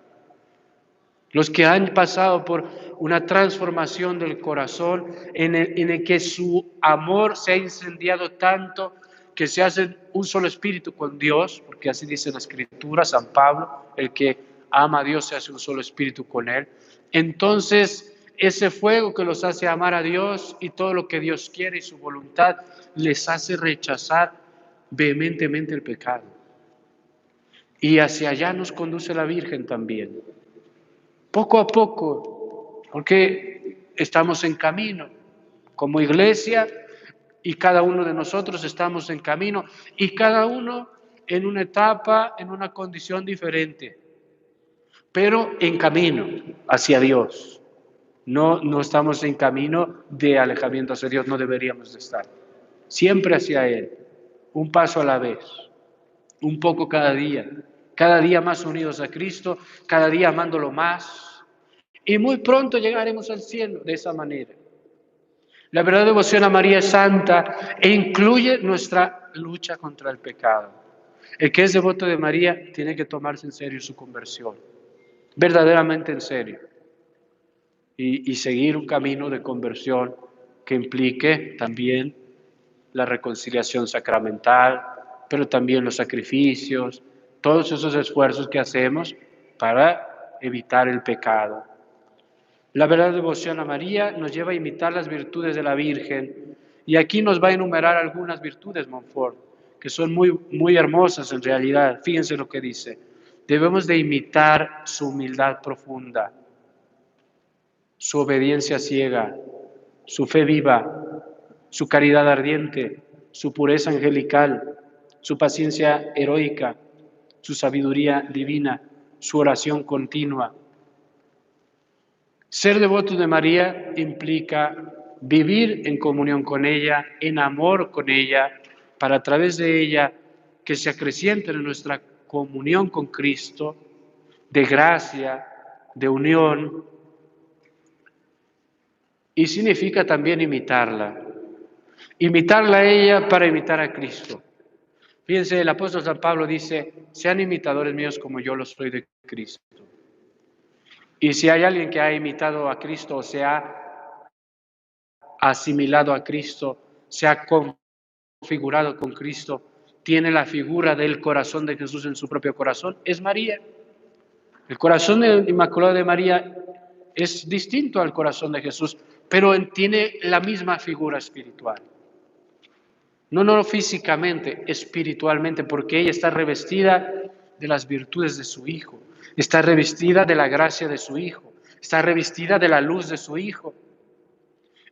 Los que han pasado por una transformación del corazón en el que su amor se ha incendiado tanto que se hacen un solo espíritu con Dios, porque así dice la Escritura, San Pablo, el que ama a Dios se hace un solo espíritu con Él. Entonces, ese fuego que los hace amar a Dios y todo lo que Dios quiere y su voluntad les hace rechazar vehementemente el pecado. Y hacia allá nos conduce la Virgen también. poco a poco, porque estamos en camino como iglesia y cada uno de nosotros estamos en camino y cada uno en una etapa, en una condición diferente, pero en camino hacia Dios. No estamos en camino de alejamiento hacia Dios, no deberíamos de estar. Siempre hacia Él, un paso a la vez, un poco cada día más unidos a Cristo, cada día amándolo más. Y muy pronto llegaremos al cielo de esa manera. La verdadera devoción a María es santa e incluye nuestra lucha contra el pecado. El que es devoto de María tiene que tomarse en serio su conversión, verdaderamente en serio, y seguir un camino de conversión que implique también la reconciliación sacramental, pero también los sacrificios, todos esos esfuerzos que hacemos para evitar el pecado. La verdadera devoción a María nos lleva a imitar las virtudes de la Virgen, y aquí nos va a enumerar algunas virtudes, Montfort, que son muy hermosas en realidad. Fíjense lo que dice. Debemos de imitar su humildad profunda, su obediencia ciega, su fe viva, su caridad ardiente, su pureza angelical, su paciencia heroica, su sabiduría divina, su oración continua. Ser devoto de María implica vivir en comunión con ella, en amor con ella, para a través de ella que se acreciente en nuestra comunión con Cristo, de gracia, de unión, y significa también imitarla a ella para imitar a Cristo. Fíjense, el apóstol San Pablo dice, sean imitadores míos como yo lo soy de Cristo. Y si hay alguien que ha imitado a Cristo o se ha asimilado a Cristo, se ha configurado con Cristo, tiene la figura del corazón de Jesús en su propio corazón, es María. El corazón del Inmaculado de María es distinto al corazón de Jesús, pero tiene la misma figura espiritual. No físicamente, espiritualmente, porque ella está revestida de las virtudes de su Hijo, está revestida de la gracia de su Hijo, está revestida de la luz de su Hijo.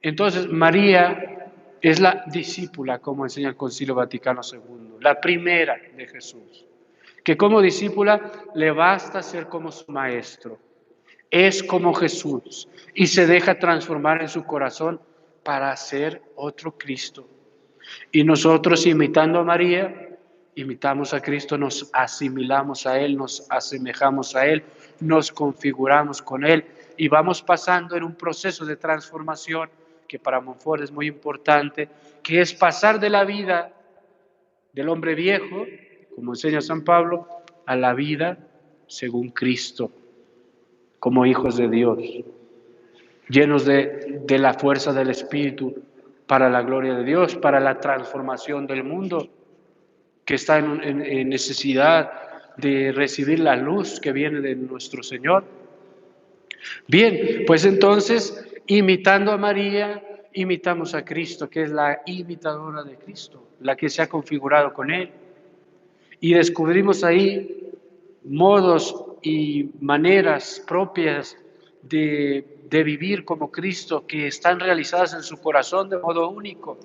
Entonces, María es la discípula, como enseña el Concilio Vaticano II, la primera de Jesús, que como discípula le basta ser como su maestro, es como Jesús y se deja transformar en su corazón para ser otro Cristo. Y nosotros, imitando a María, imitamos a Cristo, nos asimilamos a Él, nos asemejamos a Él, nos configuramos con Él y vamos pasando en un proceso de transformación que para Montfort es muy importante, que es pasar de la vida del hombre viejo, como enseña San Pablo, a la vida según Cristo, como hijos de Dios, llenos de la fuerza del Espíritu para la gloria de Dios, para la transformación del mundo, que está en necesidad de recibir la luz que viene de nuestro Señor. Bien, pues entonces, imitando a María, imitamos a Cristo, que es la imitadora de Cristo, la que se ha configurado con Él. Y descubrimos ahí modos y maneras propias de vivir como Cristo, que están realizadas en su corazón de modo único,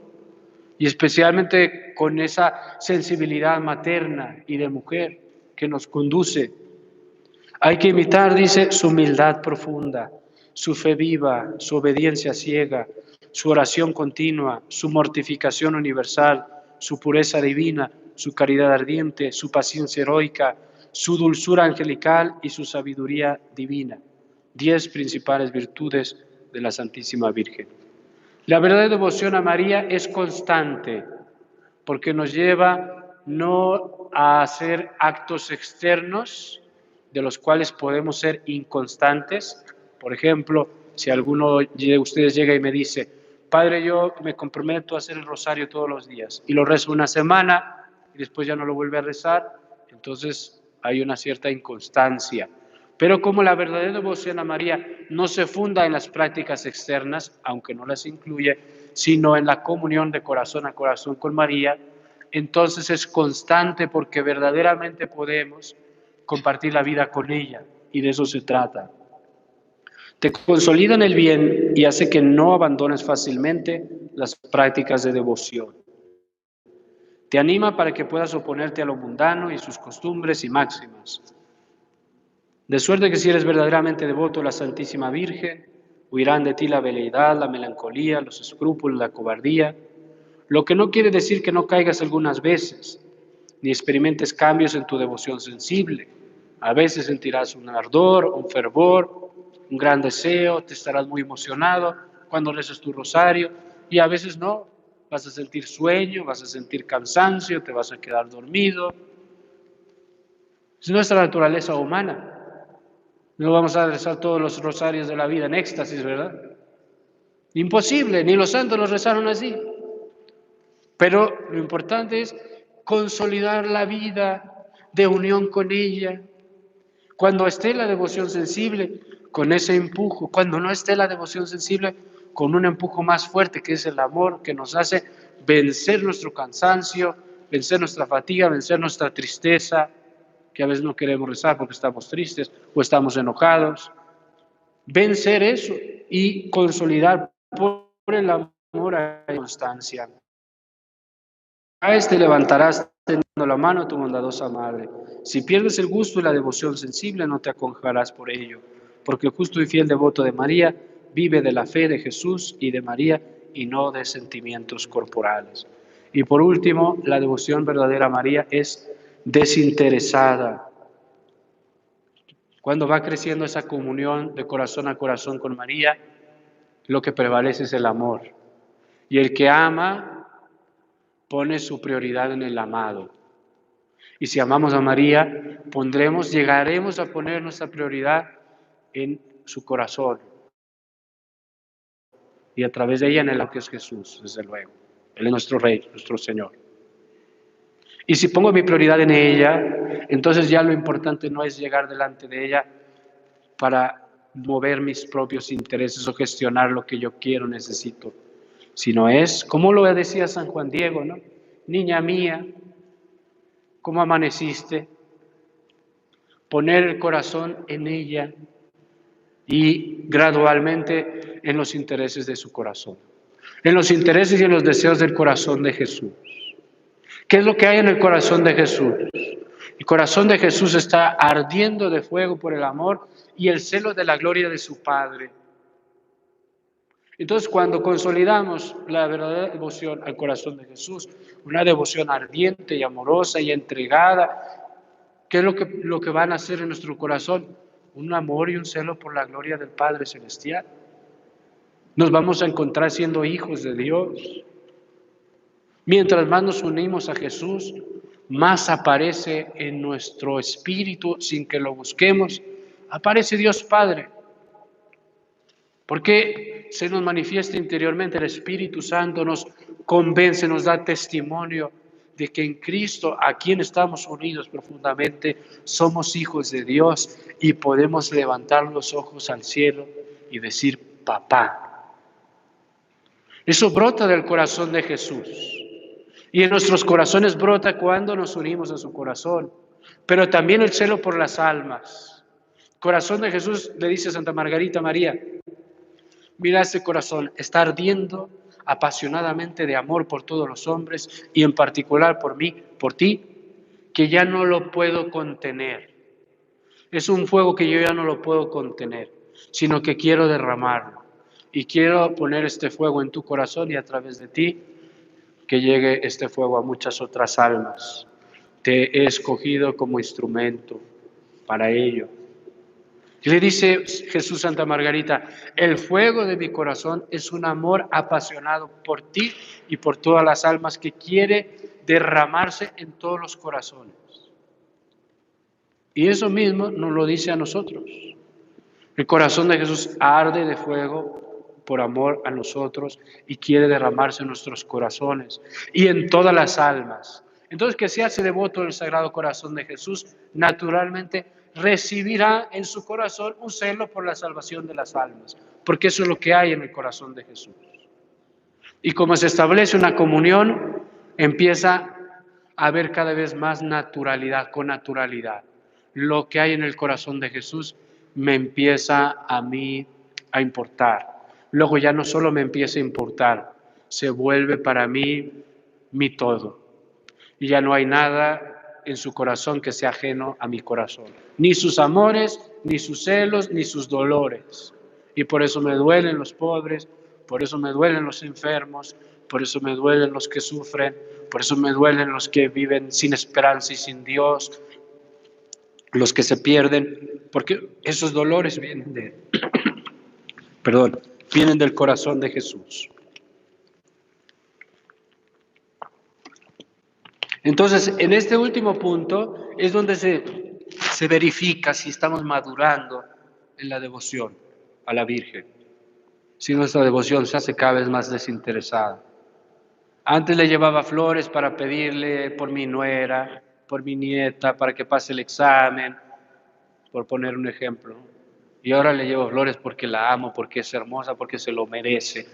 y especialmente con esa sensibilidad materna y de mujer que nos conduce. Hay que imitar, dice, su humildad profunda, su fe viva, su obediencia ciega, su oración continua, su mortificación universal, su pureza divina, su caridad ardiente, su paciencia heroica, su dulzura angelical y su sabiduría divina. 10 principales virtudes de la Santísima Virgen. La verdadera devoción a María es constante, porque nos lleva no a hacer actos externos de los cuales podemos ser inconstantes. Por ejemplo, si alguno de ustedes llega y me dice, Padre, yo me comprometo a hacer el rosario todos los días y lo rezo una semana y después ya no lo vuelve a rezar, entonces hay una cierta inconstancia. Pero como la verdadera devoción a María no se funda en las prácticas externas, aunque no las incluye, sino en la comunión de corazón a corazón con María, entonces es constante porque verdaderamente podemos compartir la vida con ella, y de eso se trata. Te consolida en el bien y hace que no abandones fácilmente las prácticas de devoción. Te anima para que puedas oponerte a lo mundano y sus costumbres y máximas. De suerte que si eres verdaderamente devoto a la Santísima Virgen, huirán de ti la veleidad, la melancolía, los escrúpulos, la cobardía, lo que no quiere decir que no caigas algunas veces, ni experimentes cambios en tu devoción sensible. A veces sentirás un ardor, un fervor, un gran deseo, te estarás muy emocionado cuando rezas tu rosario, y a veces no, vas a sentir sueño, vas a sentir cansancio, te vas a quedar dormido. Es nuestra naturaleza humana. No vamos a rezar todos los rosarios de la vida en éxtasis, ¿verdad? Imposible, ni los santos los rezaron así. Pero lo importante es consolidar la vida de unión con ella. Cuando esté la devoción sensible, con ese empujo. Cuando no esté la devoción sensible, con un empujo más fuerte, que es el amor, que nos hace vencer nuestro cansancio, vencer nuestra fatiga, vencer nuestra tristeza, que a veces no queremos rezar porque estamos tristes o estamos enojados. Vencer eso y consolidar por el amor a la constancia. Te levantarás tendiendo la mano a tu bondadosa madre. Si pierdes el gusto y la devoción sensible, no te acongojarás por ello, porque el justo y fiel devoto de María vive de la fe de Jesús y de María y no de sentimientos corporales. Y por último, la devoción verdadera a María es desinteresada. Cuando va creciendo esa comunión de corazón a corazón con María, lo que prevalece es el amor. Y el que ama pone su prioridad en el amado. Y si amamos a María, llegaremos a poner nuestra prioridad en su corazón. Y a través de ella en el que es Jesús, desde luego. Él es nuestro Rey, nuestro Señor. Y si pongo mi prioridad en ella, entonces ya lo importante no es llegar delante de ella para mover mis propios intereses o gestionar lo que yo quiero, necesito, sino es, como lo decía San Juan Diego, ¿no? Niña mía, ¿cómo amaneciste? Poner el corazón en ella y gradualmente en los intereses de su corazón, en los intereses y en los deseos del corazón de Jesús. ¿Qué es lo que hay en el corazón de Jesús? El corazón de Jesús está ardiendo de fuego por el amor y el celo de la gloria de su Padre. Entonces, cuando consolidamos la verdadera devoción al corazón de Jesús, una devoción ardiente y amorosa y entregada, ¿qué es lo que van a hacer en nuestro corazón? Un amor y un celo por la gloria del Padre Celestial. Nos vamos a encontrar siendo hijos de Dios. Mientras más nos unimos a Jesús, más aparece en nuestro espíritu, sin que lo busquemos, aparece Dios Padre. Porque se nos manifiesta interiormente, el Espíritu Santo nos convence, nos da testimonio de que en Cristo, a quien estamos unidos profundamente, somos hijos de Dios y podemos levantar los ojos al cielo y decir, papá. Eso brota del corazón de Jesús. Y en nuestros corazones brota cuando nos unimos a su corazón. Pero también el celo por las almas. El corazón de Jesús, le dice Santa Margarita María, mira ese corazón, está ardiendo apasionadamente de amor por todos los hombres y en particular por mí, por ti, que ya no lo puedo contener. Es un fuego que yo ya no lo puedo contener, sino que quiero derramarlo. Y quiero poner este fuego en tu corazón y a través de ti que llegue este fuego a muchas otras almas. Te he escogido como instrumento para ello. Y le dice Jesús Santa Margarita, el fuego de mi corazón es un amor apasionado por ti y por todas las almas que quiere derramarse en todos los corazones. Y eso mismo nos lo dice a nosotros. El corazón de Jesús arde de fuego por amor a nosotros y quiere derramarse en nuestros corazones y en todas las almas. Entonces, que se hace devoto del Sagrado Corazón de Jesús, naturalmente recibirá en su corazón un celo por la salvación de las almas, porque eso es lo que hay en el corazón de Jesús. Y como se establece una comunión, empieza a haber cada vez más naturalidad, con naturalidad. Lo que hay en el corazón de Jesús me empieza a mí a importar. Luego ya no solo me empieza a importar, se vuelve para mí mi todo. Y ya no hay nada en su corazón que sea ajeno a mi corazón. Ni sus amores, ni sus celos, ni sus dolores. Y por eso me duelen los pobres, por eso me duelen los enfermos, por eso me duelen los que sufren, por eso me duelen los que viven sin esperanza y sin Dios, los que se pierden, porque esos dolores vienen vienen del corazón de Jesús. Entonces, en este último punto es donde se verifica si estamos madurando en la devoción a la Virgen, si nuestra devoción se hace cada vez más desinteresada. Antes le llevaba flores para pedirle por mi nuera, por mi nieta, para que pase el examen, por poner un ejemplo. Y ahora le llevo flores porque la amo, porque es hermosa, porque se lo merece.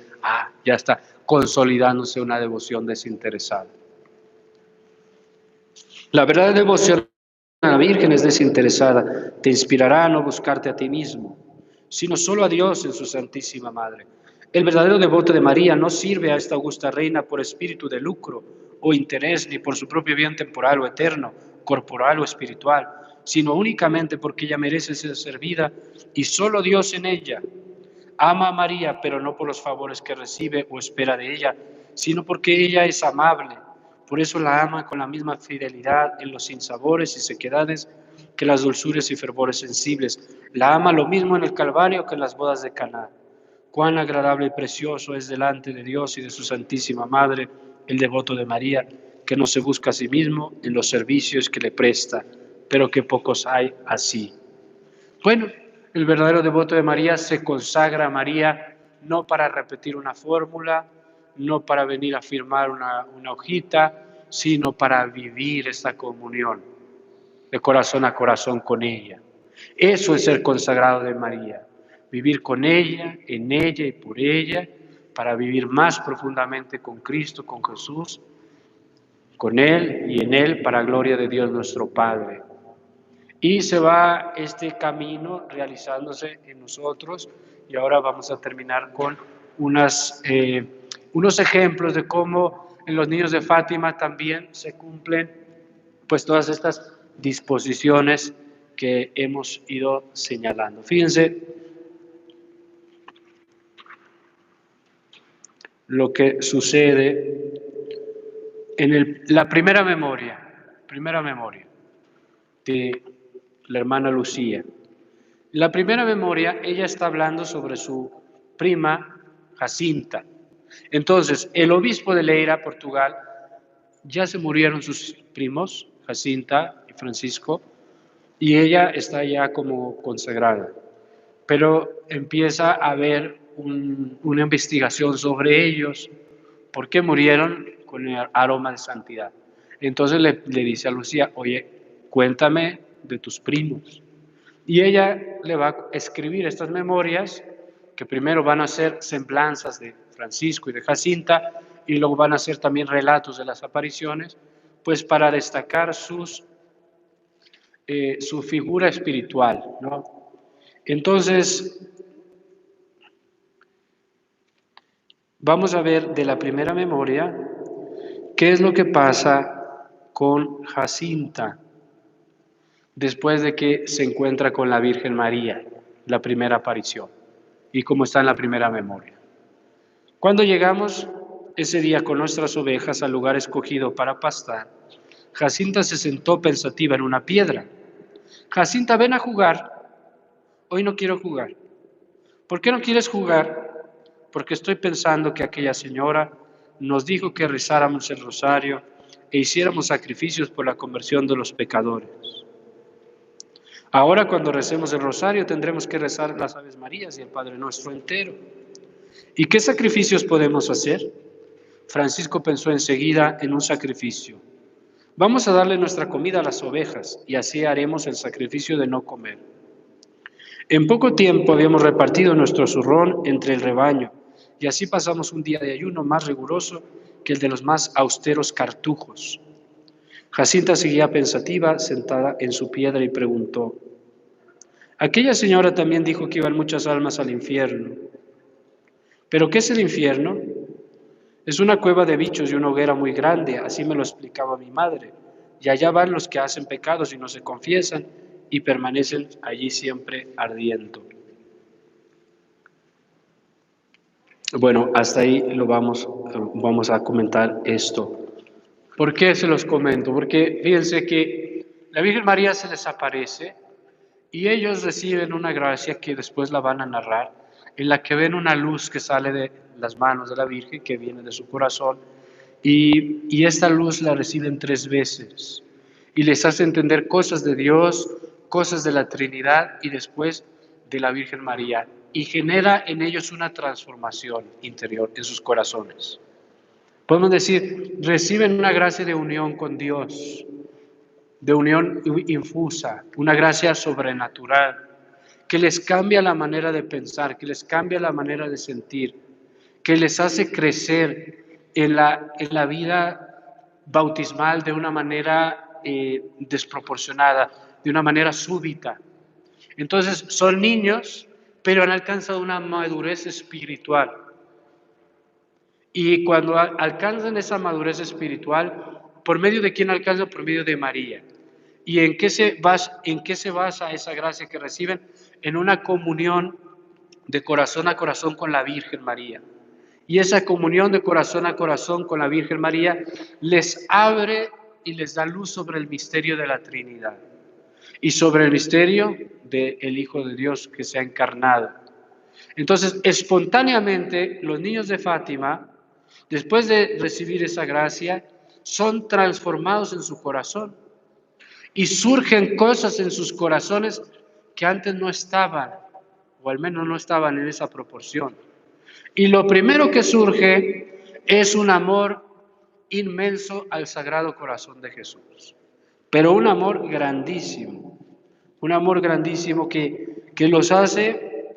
Ya está consolidándose una devoción desinteresada. La verdadera devoción a la Virgen es desinteresada. Te inspirará a no buscarte a ti mismo, sino solo a Dios en su Santísima Madre. El verdadero devoto de María no sirve a esta augusta reina por espíritu de lucro o interés, ni por su propio bien temporal o eterno, corporal o espiritual, sino únicamente porque ella merece ser servida y solo Dios en ella. Ama a María, pero no por los favores que recibe o espera de ella, sino porque ella es amable. Por eso la ama con la misma fidelidad en los sinsabores y sequedades que las dulzuras y fervores sensibles. La ama lo mismo en el Calvario que en las bodas de Caná. Cuán agradable y precioso es delante de Dios y de su Santísima Madre el devoto de María, que no se busca a sí mismo en los servicios que le presta, pero que pocos hay así. Bueno, el verdadero devoto de María se consagra a María no para repetir una fórmula, no para venir a firmar una hojita, sino para vivir esta comunión de corazón a corazón con ella. Eso es ser consagrado de María, vivir con ella, en ella y por ella, para vivir más profundamente con Cristo, con Jesús, con Él y en Él, para gloria de Dios nuestro Padre. Y se va este camino realizándose en nosotros, y ahora vamos a terminar con unos ejemplos de cómo en los niños de Fátima también se cumplen pues todas estas disposiciones que hemos ido señalando. Fíjense lo que sucede en la primera memoria de la hermana Lucía. La primera memoria, ella está hablando sobre su prima Jacinta. Entonces, el obispo de Leira, Portugal, ya se murieron sus primos, Jacinta y Francisco, y ella está ya como consagrada. Pero empieza a haber una investigación sobre ellos, por qué murieron con el aroma de santidad. Entonces le dice a Lucía, oye, cuéntame de tus primos. Y ella le va a escribir estas memorias, que primero van a ser semblanzas de Francisco y de Jacinta, y luego van a ser también relatos de las apariciones, pues para destacar su figura espiritual, ¿no? Entonces, vamos a ver de la primera memoria qué es lo que pasa con Jacinta después de que se encuentra con la Virgen María, la primera aparición, y cómo está en la primera memoria. Cuando llegamos ese día con nuestras ovejas al lugar escogido para pastar, Jacinta se sentó pensativa en una piedra. Jacinta, ven a jugar. Hoy no quiero jugar. ¿Por qué no quieres jugar? Porque estoy pensando que aquella señora nos dijo que rezáramos el rosario e hiciéramos sacrificios por la conversión de los pecadores. Ahora cuando recemos el rosario tendremos que rezar las Aves Marías y el Padre Nuestro entero. ¿Y qué sacrificios podemos hacer? Francisco pensó enseguida en un sacrificio. Vamos a darle nuestra comida a las ovejas y así haremos el sacrificio de no comer. En poco tiempo habíamos repartido nuestro zurrón entre el rebaño y así pasamos un día de ayuno más riguroso que el de los más austeros cartujos. Jacinta seguía pensativa, sentada en su piedra y preguntó, Aquella señora también dijo que iban muchas almas al infierno. ¿Pero qué es el infierno? Es una cueva de bichos y una hoguera muy grande, así me lo explicaba mi madre. Y allá van los que hacen pecados y no se confiesan y permanecen allí siempre ardiendo. Bueno, hasta ahí vamos a comentar esto. ¿Por qué se los comento? Porque fíjense que la Virgen María se les aparece y ellos reciben una gracia que después la van a narrar, en la que ven una luz que sale de las manos de la Virgen, que viene de su corazón, y esta luz la reciben 3 veces, y les hace entender cosas de Dios, cosas de la Trinidad, y después de la Virgen María, y genera en ellos una transformación interior en sus corazones. Podemos decir, reciben una gracia de unión con Dios, de unión infusa, una gracia sobrenatural, que les cambia la manera de pensar, que les cambia la manera de sentir, que les hace crecer en la vida bautismal de una manera desproporcionada, de una manera súbita. Entonces son niños, pero han alcanzado una madurez espiritual. Y cuando alcanzan esa madurez espiritual, ¿por medio de quién alcanzan? Por medio de María. ¿Y en qué se basa esa gracia que reciben? En una comunión de corazón a corazón con la Virgen María. Y esa comunión de corazón a corazón con la Virgen María les abre y les da luz sobre el misterio de la Trinidad y sobre el misterio del Hijo de Dios que se ha encarnado. Entonces, espontáneamente, los niños de Fátima, después de recibir esa gracia, son transformados en su corazón y surgen cosas en sus corazones que antes no estaban, o al menos no estaban en esa proporción. Y lo primero que surge es un amor inmenso al Sagrado Corazón de Jesús, pero un amor grandísimo que los hace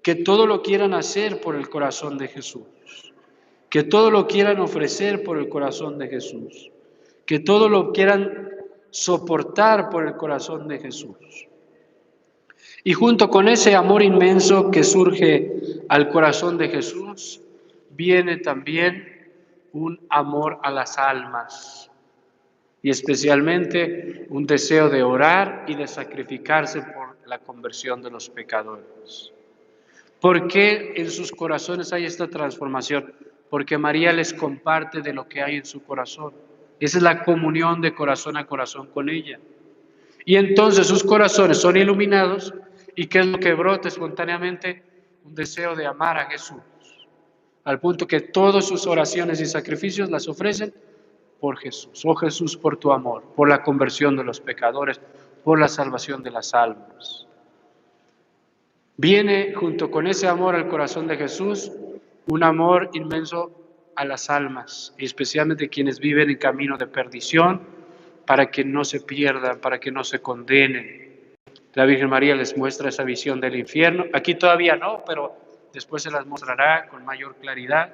que todo lo quieran hacer por el corazón de Jesús, que todo lo quieran ofrecer por el corazón de Jesús, que todo lo quieran soportar por el corazón de Jesús. Y junto con ese amor inmenso que surge al corazón de Jesús, viene también un amor a las almas y especialmente un deseo de orar y de sacrificarse por la conversión de los pecadores. ¿Por qué en sus corazones hay esta transformación? Porque María les comparte de lo que hay en su corazón. Esa es la comunión de corazón a corazón con ella. Y entonces sus corazones son iluminados. ¿Y qué es lo que brota espontáneamente? Un deseo de amar a Jesús. Al punto que todas sus oraciones y sacrificios las ofrecen por Jesús. Oh Jesús, por tu amor, por la conversión de los pecadores, por la salvación de las almas. Viene junto con ese amor al corazón de Jesús un amor inmenso a las almas, y especialmente quienes viven en camino de perdición, para que no se pierdan, para que no se condenen. La Virgen María les muestra esa visión del infierno. Aquí todavía no, pero después se las mostrará con mayor claridad.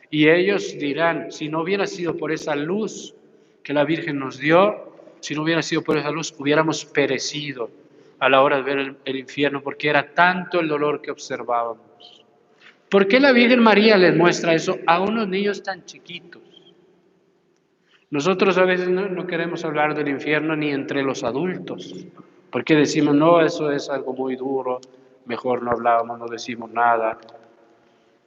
Y ellos dirán, si no hubiera sido por esa luz que la Virgen nos dio, si no hubiera sido por esa luz, hubiéramos perecido a la hora de ver el infierno, porque era tanto el dolor que observábamos. ¿Por qué la Virgen María les muestra eso a unos niños tan chiquitos? Nosotros a veces no queremos hablar del infierno ni entre los adultos, porque decimos, no, eso es algo muy duro, mejor no hablamos, no decimos nada,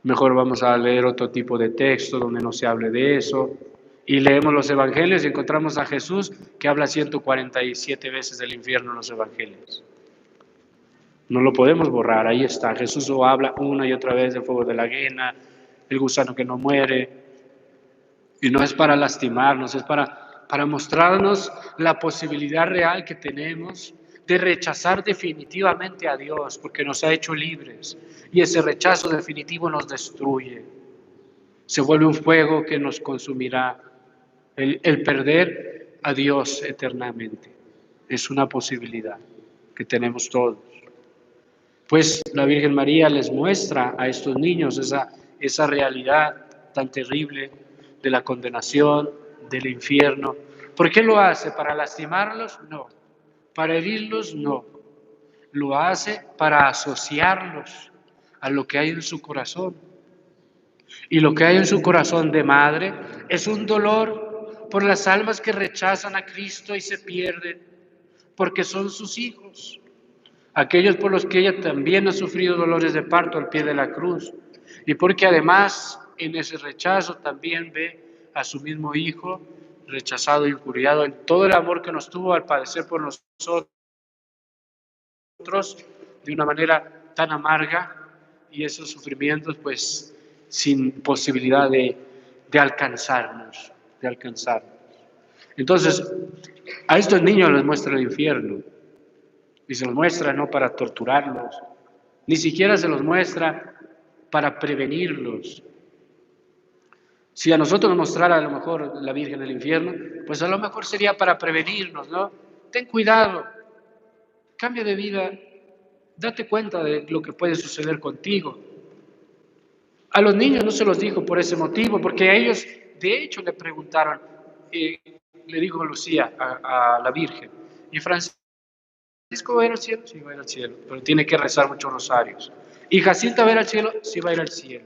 mejor vamos a leer otro tipo de texto donde no se hable de eso. Y leemos los evangelios y encontramos a Jesús que habla 147 veces del infierno en los evangelios. No lo podemos borrar, ahí está. Jesús lo habla una y otra vez del fuego de la hiena, el gusano que no muere. Y no es para lastimarnos, es para mostrarnos la posibilidad real que tenemos de rechazar definitivamente a Dios, porque nos ha hecho libres. Y ese rechazo definitivo nos destruye. Se vuelve un fuego que nos consumirá. El perder a Dios eternamente es una posibilidad que tenemos todos. Pues la Virgen María les muestra a estos niños esa realidad tan terrible de la condenación, del infierno. ¿Por qué lo hace? ¿Para lastimarlos? No. ¿Para herirlos? No. lo hace para asociarlos a lo que hay en su corazón. Y lo que hay en su corazón de madre es un dolor por las almas que rechazan a Cristo y se pierden, porque son sus hijos, aquellos por los que ella también ha sufrido dolores de parto al pie de la cruz, y porque además en ese rechazo también ve a su mismo hijo rechazado y injuriado en todo el amor que nos tuvo al padecer por nosotros de una manera tan amarga, y esos sufrimientos pues sin posibilidad de alcanzarnos, Entonces, a estos niños les muestra el infierno, y se los muestra no para torturarlos, ni siquiera se los muestra para prevenirlos. Si a nosotros nos mostrara a lo mejor la Virgen del infierno, pues a lo mejor sería para prevenirnos, ¿no? Ten cuidado, cambia de vida, date cuenta de lo que puede suceder contigo. A los niños no se los dijo por ese motivo, porque a ellos, de hecho, le preguntaron, le dijo Lucía a la Virgen, ¿y Francisco va a ir al cielo? Sí, va a ir al cielo, pero tiene que rezar muchos rosarios. ¿Y Jacinta va a ir al cielo? Sí, va a ir al cielo.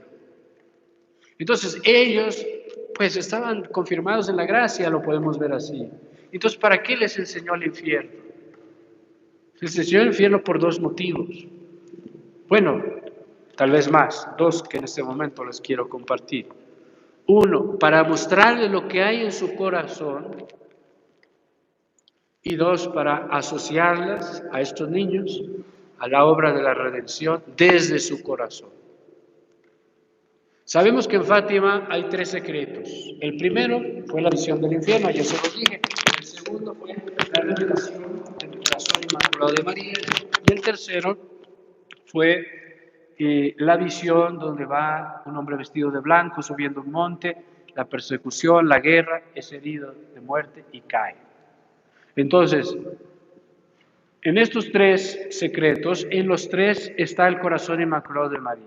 Entonces ellos, pues estaban confirmados en la gracia, lo podemos ver así. Entonces, ¿para qué les enseñó el infierno? Les enseñó el infierno por dos motivos. Bueno, tal vez más, dos que en este momento les quiero compartir. Uno, para mostrarles lo que hay en su corazón, y dos, para asociarlas a estos niños a la obra de la redención desde su corazón. Sabemos que en Fátima hay tres secretos. El primero fue la visión del infierno, ya se los dije. El segundo fue la revelación del corazón inmaculado de María. Y el tercero fue la visión donde va un hombre vestido de blanco subiendo un monte, la persecución, la guerra, es herido de muerte y cae. Entonces, en estos tres secretos, en los tres está el corazón inmaculado de María.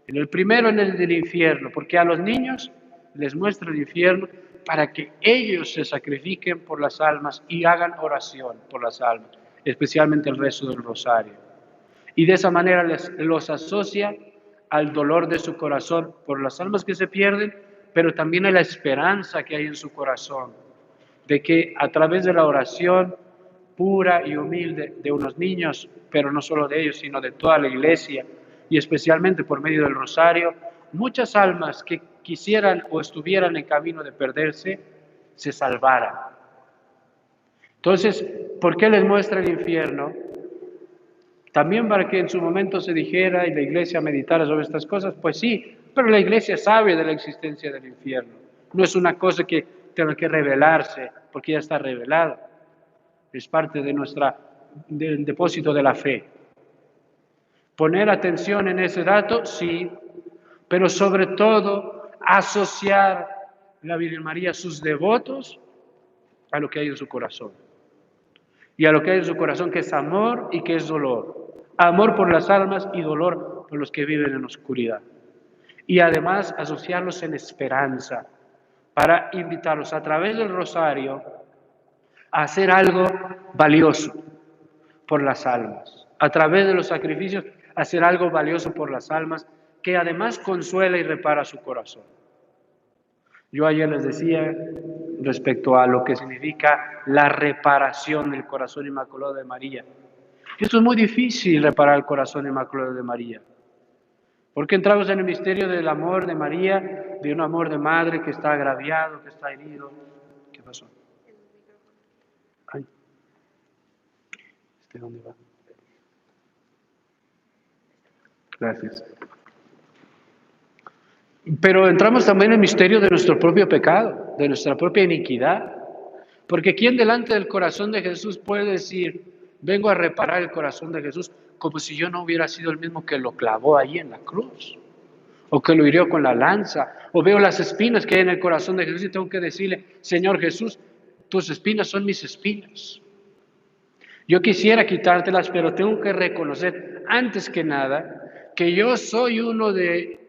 En el primero, en el del infierno, porque a los niños les muestra el infierno para que ellos se sacrifiquen por las almas y hagan oración por las almas, especialmente el rezo del rosario. Y de esa manera los asocia al dolor de su corazón por las almas que se pierden, pero también a la esperanza que hay en su corazón, de que a través de la oración pura y humilde de unos niños, pero no solo de ellos, sino de toda la Iglesia, y especialmente por medio del rosario, muchas almas que quisieran o estuvieran en camino de perderse, se salvaran. Entonces, ¿por qué les muestra el infierno? También para que en su momento se dijera y la Iglesia meditara sobre estas cosas, pues sí, pero la Iglesia sabe de la existencia del infierno. No es una cosa que tenga que revelarse, porque ya está revelado. Es parte de del depósito de la fe. Poner atención en ese dato, sí, pero sobre todo asociar la Virgen María a sus devotos a lo que hay en su corazón. Y a lo que hay en su corazón, que es amor y que es dolor. Amor por las almas y dolor por los que viven en oscuridad. Y además asociarlos en esperanza, para invitarlos a través del rosario a hacer algo valioso por las almas. A través de los sacrificios, hacer algo valioso por las almas, que además consuela y repara su corazón. Yo ayer les decía respecto a lo que significa la reparación del corazón inmaculado de María. Esto es muy difícil, reparar el corazón inmaculado de María, porque entramos en el misterio del amor de María, de un amor de madre que está agraviado, que está herido. ¿Qué pasó? Ay. ¿Dónde va? Gracias. Pero entramos también en el misterio de nuestro propio pecado, de nuestra propia iniquidad. Porque ¿quién delante del corazón de Jesús puede decir, vengo a reparar el corazón de Jesús, como si yo no hubiera sido el mismo que lo clavó ahí en la cruz? O que lo hirió con la lanza, o veo las espinas que hay en el corazón de Jesús y tengo que decirle, Señor Jesús, tus espinas son mis espinas. Yo quisiera quitártelas, pero tengo que reconocer, antes que nada, que yo soy uno de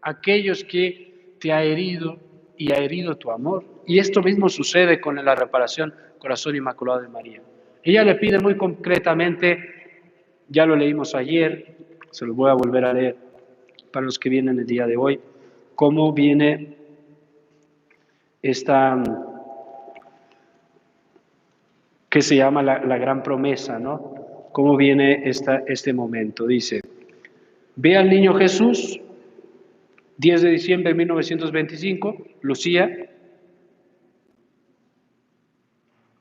aquellos que te ha herido y ha herido tu amor. Y esto mismo sucede con la reparación Corazón Inmaculado de María. Ella le pide muy concretamente Ya lo leímos ayer, se los voy a volver a leer para los que vienen el día de hoy, cómo viene esta, que se llama la gran promesa, ¿no? Cómo viene este momento. Dice, ve al niño Jesús, 10 de diciembre de 1925, Lucía,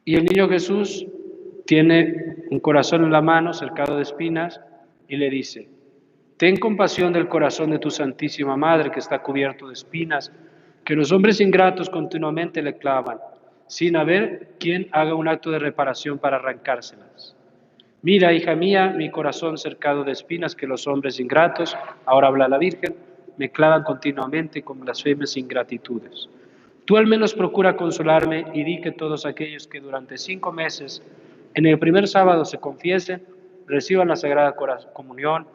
y el niño Jesús tiene un corazón en la mano cercado de espinas y le dice, ten compasión del corazón de tu Santísima Madre que está cubierto de espinas, que los hombres ingratos continuamente le clavan, sin haber quien haga un acto de reparación para arrancárselas. Mira, hija mía, mi corazón cercado de espinas que los hombres ingratos, ahora habla la Virgen, me clavan continuamente con blasfemias e ingratitudes. Tú al menos procura consolarme y di que todos aquellos que durante 5 meses en el primer sábado se confiesen, reciban la Sagrada Comunión,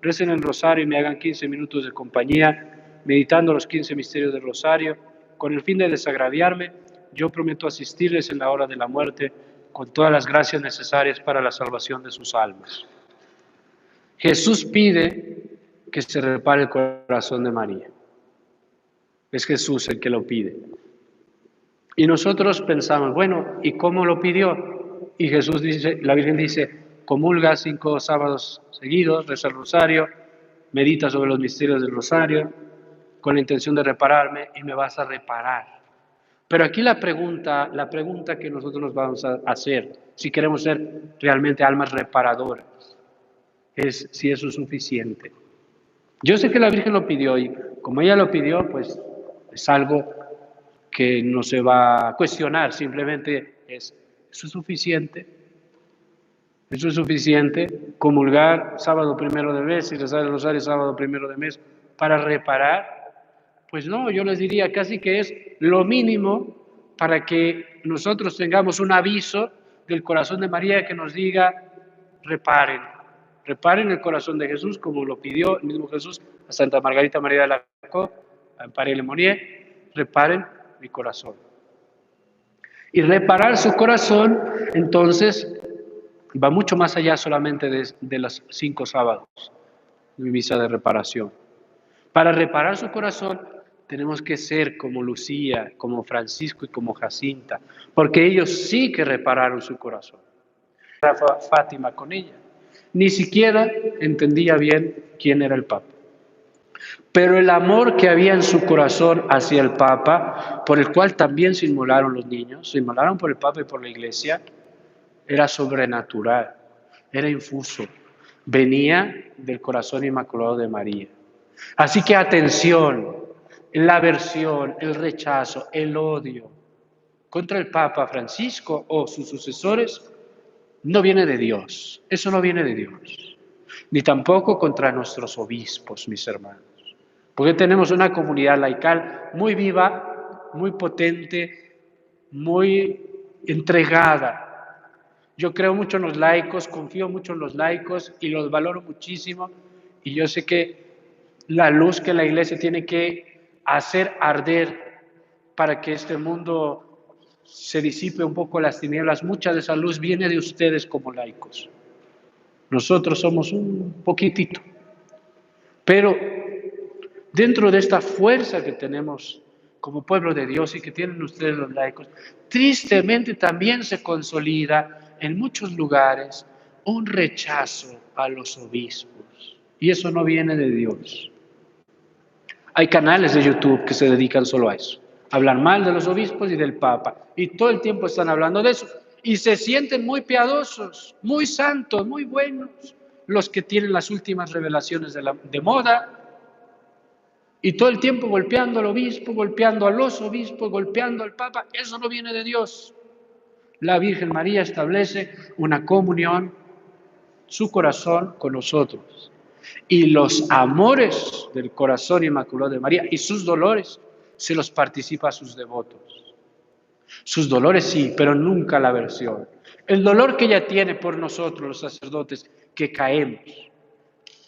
recen el rosario y me hagan 15 minutos de compañía, meditando los 15 misterios del rosario, con el fin de desagraviarme, yo prometo asistirles en la hora de la muerte con todas las gracias necesarias para la salvación de sus almas. Jesús pide que se repare el corazón de María. Es Jesús el que lo pide. Y nosotros pensamos, bueno, ¿y cómo lo pidió? Y Jesús dice, la Virgen dice, comulga 5 sábados seguidos, reza el rosario, medita sobre los misterios del rosario, con la intención de repararme y me vas a reparar. Pero aquí la pregunta que nosotros nos vamos a hacer, si queremos ser realmente almas reparadoras, es si eso es suficiente. Yo sé que la Virgen lo pidió y como ella lo pidió, pues es algo que no se va a cuestionar, simplemente es, ¿eso es suficiente? ¿Eso es suficiente? Comulgar sábado primero de mes y rezar el rosario sábado primero de mes para reparar. Pues no, yo les diría casi que es lo mínimo para que nosotros tengamos un aviso del corazón de María que nos diga, reparen el corazón de Jesús como lo pidió el mismo Jesús a Santa Margarita María de Alacoque, a Paré Lemonnier, reparen mi corazón. Y reparar su corazón, entonces, va mucho más allá solamente de los 5 sábados, mi misa de reparación. Para reparar su corazón tenemos que ser como Lucía, como Francisco y como Jacinta, porque ellos sí que repararon su corazón. Era Fátima con ella. Ni siquiera entendía bien quién era el Papa. Pero el amor que había en su corazón hacia el Papa, por el cual también se inmolaron los niños, se inmolaron por el Papa y por la Iglesia, era sobrenatural, era infuso, venía del corazón inmaculado de María. Así que atención, la aversión, el rechazo, el odio contra el Papa Francisco o sus sucesores no viene de Dios, eso no viene de Dios, ni tampoco contra nuestros obispos, mis hermanos, porque tenemos una comunidad laical muy viva, muy potente, muy entregada. Yo creo mucho en los laicos, confío mucho en los laicos y los valoro muchísimo, y yo sé que la luz que la Iglesia tiene que hacer arder para que este mundo se disipe un poco las tinieblas, mucha de esa luz viene de ustedes como laicos. Nosotros somos un poquitito. Pero dentro de esta fuerza que tenemos como pueblo de Dios y que tienen ustedes los laicos, tristemente también se consolida en muchos lugares un rechazo a los obispos. Y eso no viene de Dios. Hay canales de YouTube que se dedican solo a eso. Hablan mal de los obispos y del Papa. Y todo el tiempo están hablando de eso. Y se sienten muy piadosos, muy santos, muy buenos. Los que tienen las últimas revelaciones de moda. Y todo el tiempo golpeando al obispo, golpeando a los obispos, golpeando al Papa. Eso no viene de Dios. La Virgen María establece una comunión, su corazón con nosotros. Y los amores del corazón inmaculado de María y sus dolores se los participa a sus devotos. Sus dolores sí, pero nunca la aversión. El dolor que ella tiene por nosotros, los sacerdotes, que caemos,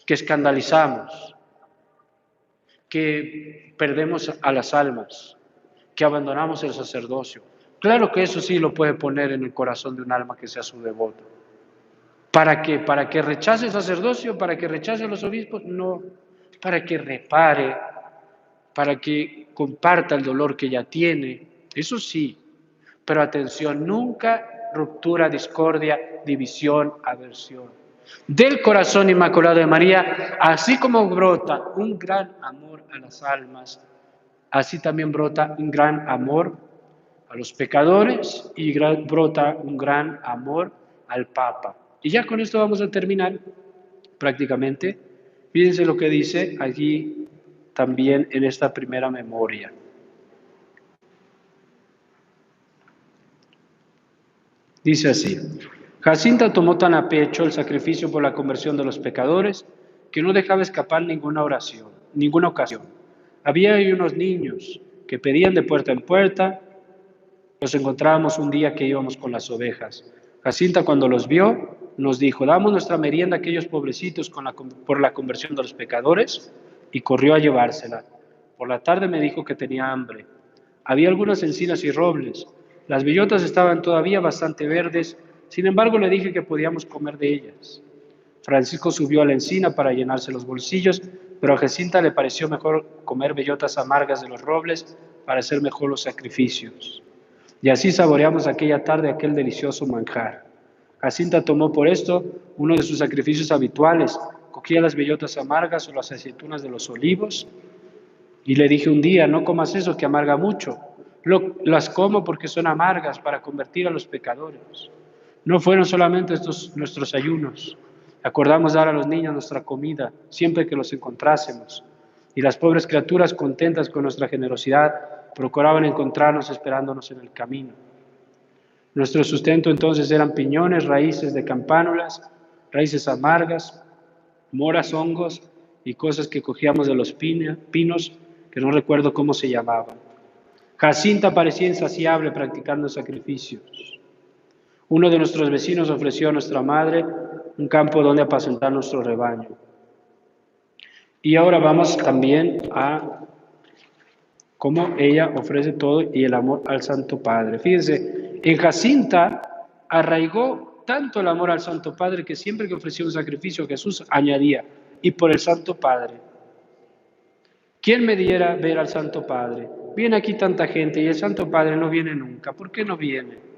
que escandalizamos, que perdemos a las almas, que abandonamos el sacerdocio. Claro que eso sí lo puede poner en el corazón de un alma que sea su devoto. ¿Para qué? ¿Para que rechace el sacerdocio? ¿Para que rechace a los obispos? No, para que repare, para que comparta el dolor que ya tiene. Eso sí, pero atención, nunca ruptura, discordia, división, aversión. Del corazón inmaculado de María, así como brota un gran amor a las almas, así también brota un gran amor a los pecadores y brota un gran amor al Papa. Y ya con esto vamos a terminar prácticamente. Fíjense lo que dice allí también en esta primera memoria. Dice así: Jacinta tomó tan a pecho el sacrificio por la conversión de los pecadores que no dejaba escapar ninguna ocasión. Había ahí unos niños que pedían de puerta en puerta. Los encontrábamos un día que íbamos con las ovejas. Jacinta, cuando los vio, nos dijo: damos nuestra merienda a aquellos pobrecitos por la conversión de los pecadores, y corrió a llevársela. Por la tarde me dijo que tenía hambre. Había algunas encinas y robles. Las bellotas estaban todavía bastante verdes, sin embargo le dije que podíamos comer de ellas. Francisco subió a la encina para llenarse los bolsillos, pero a Jacinta le pareció mejor comer bellotas amargas de los robles para hacer mejor los sacrificios. Y así saboreamos aquella tarde aquel delicioso manjar. Jacinta tomó por esto uno de sus sacrificios habituales, cogía las bellotas amargas o las aceitunas de los olivos, y le dije un día: no comas eso que amarga mucho. Las como porque son amargas para convertir a los pecadores. No fueron solamente estos nuestros ayunos. Acordamos dar a los niños nuestra comida siempre que los encontrásemos. Y las pobres criaturas, contentas con nuestra generosidad, procuraban encontrarnos esperándonos en el camino. Nuestro sustento entonces eran piñones, raíces de campánulas, raíces amargas, moras, hongos y cosas que cogíamos de los pinos, que no recuerdo cómo se llamaban. Jacinta parecía insaciable practicando sacrificios. Uno de nuestros vecinos ofreció a nuestra madre un campo donde apacentar nuestro rebaño. Y ahora vamos también a cómo ella ofrece todo y el amor al Santo Padre. Fíjense, en Jacinta arraigó tanto el amor al Santo Padre que siempre que ofrecía un sacrificio Jesús añadía: y por el Santo Padre. ¿Quién me diera ver al Santo Padre? Viene aquí tanta gente y el Santo Padre no viene nunca. ¿Por qué no viene?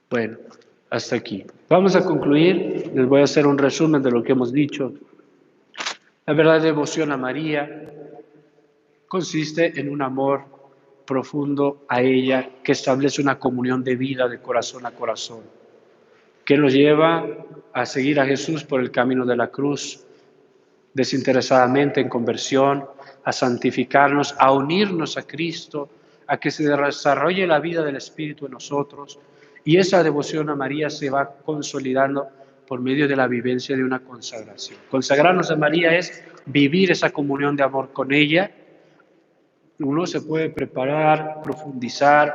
Bueno, hasta aquí. Vamos a concluir. Les voy a hacer un resumen de lo que hemos dicho. La verdadera devoción a María consiste en un amor profundo a ella que establece una comunión de vida de corazón a corazón, que nos lleva a seguir a Jesús por el camino de la cruz, desinteresadamente en conversión, a santificarnos, a unirnos a Cristo, a que se desarrolle la vida del Espíritu en nosotros. Y esa devoción a María se va consolidando por medio de la vivencia de una consagración. Consagrarnos a María es vivir esa comunión de amor con ella. Uno se puede preparar, profundizar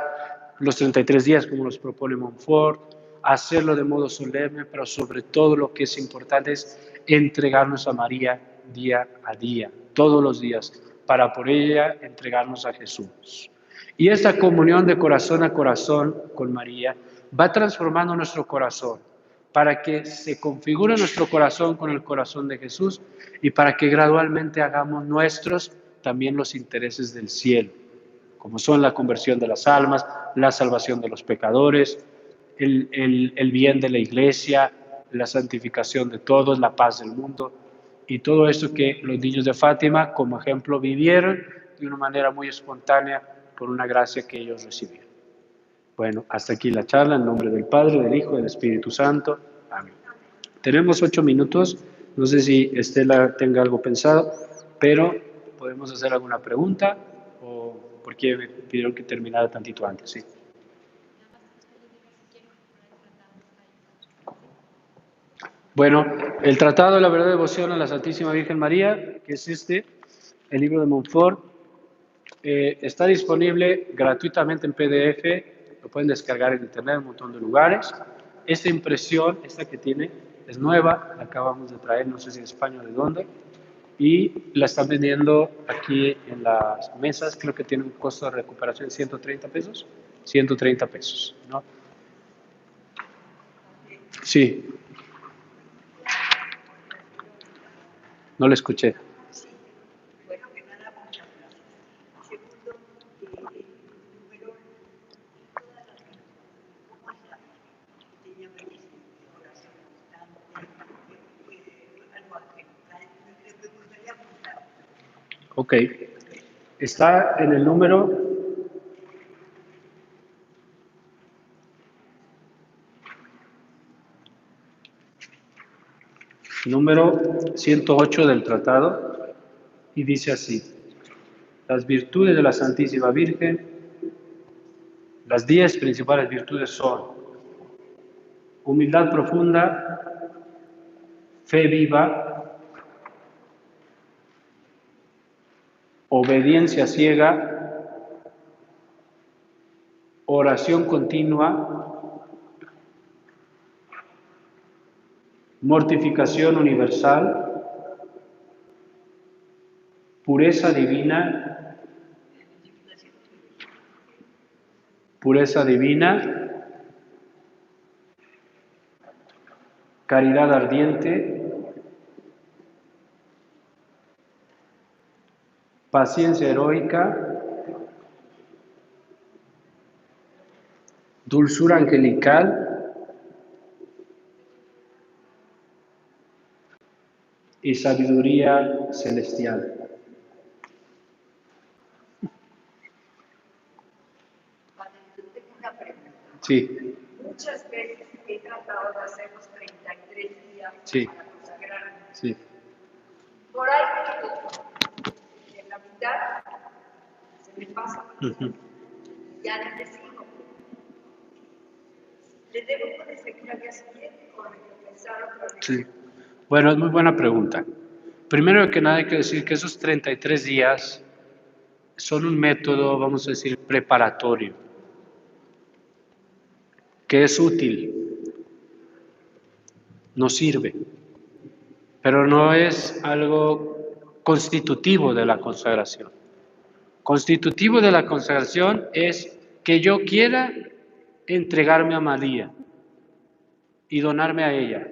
los 33 días como nos propone Montfort, hacerlo de modo solemne, pero sobre todo lo que es importante es entregarnos a María día a día, todos los días, para por ella entregarnos a Jesús. Y esta comunión de corazón a corazón con María va transformando nuestro corazón para que se configure nuestro corazón con el corazón de Jesús y para que gradualmente hagamos nuestros también los intereses del cielo, como son la conversión de las almas, la salvación de los pecadores, el bien de la iglesia, la santificación de todos, la paz del mundo, y todo esto que los niños de Fátima, como ejemplo, vivieron de una manera muy espontánea por una gracia que ellos recibieron. Bueno, hasta aquí la charla, en nombre del Padre, del Hijo y del Espíritu Santo. Amén. Tenemos 8 minutos, no sé si Estela tenga algo pensado, pero podemos hacer alguna pregunta o porque me pidieron que terminara tantito antes, sí. Bueno, el Tratado de la Verdadera Devoción a la Santísima Virgen María, que es el libro de Montfort, está disponible gratuitamente en PDF, lo pueden descargar en internet en un montón de lugares. Esta impresión, esta que tiene, es nueva, la acabamos de traer, no sé si en España o de dónde, y la están vendiendo aquí en las mesas. Creo que tiene un costo de recuperación de 130 pesos. 130 pesos, ¿no? Sí. No lo escuché. Ok. Está en el número 108 del tratado y dice así: las virtudes de la Santísima Virgen, las 10 principales virtudes son humildad profunda, fe viva, obediencia ciega, oración continua, mortificación universal, pureza divina, caridad ardiente, paciencia heroica, dulzura angelical y sabiduría celestial. Sí. Muchas veces he tratado de hacer los 33 días Sí. para consagrarme. Sí. Por ahí, en la mitad, se me pasa. Ya necesito. ¿Le debo poder seguir al día siguiente o empezar otra vez? Sí. Bueno, es muy buena pregunta. Primero que nada hay que decir que esos 33 días son un método, vamos a decir, preparatorio, que es útil, nos sirve, pero no es algo constitutivo de la consagración. Constitutivo de la consagración es que yo quiera entregarme a María y donarme a ella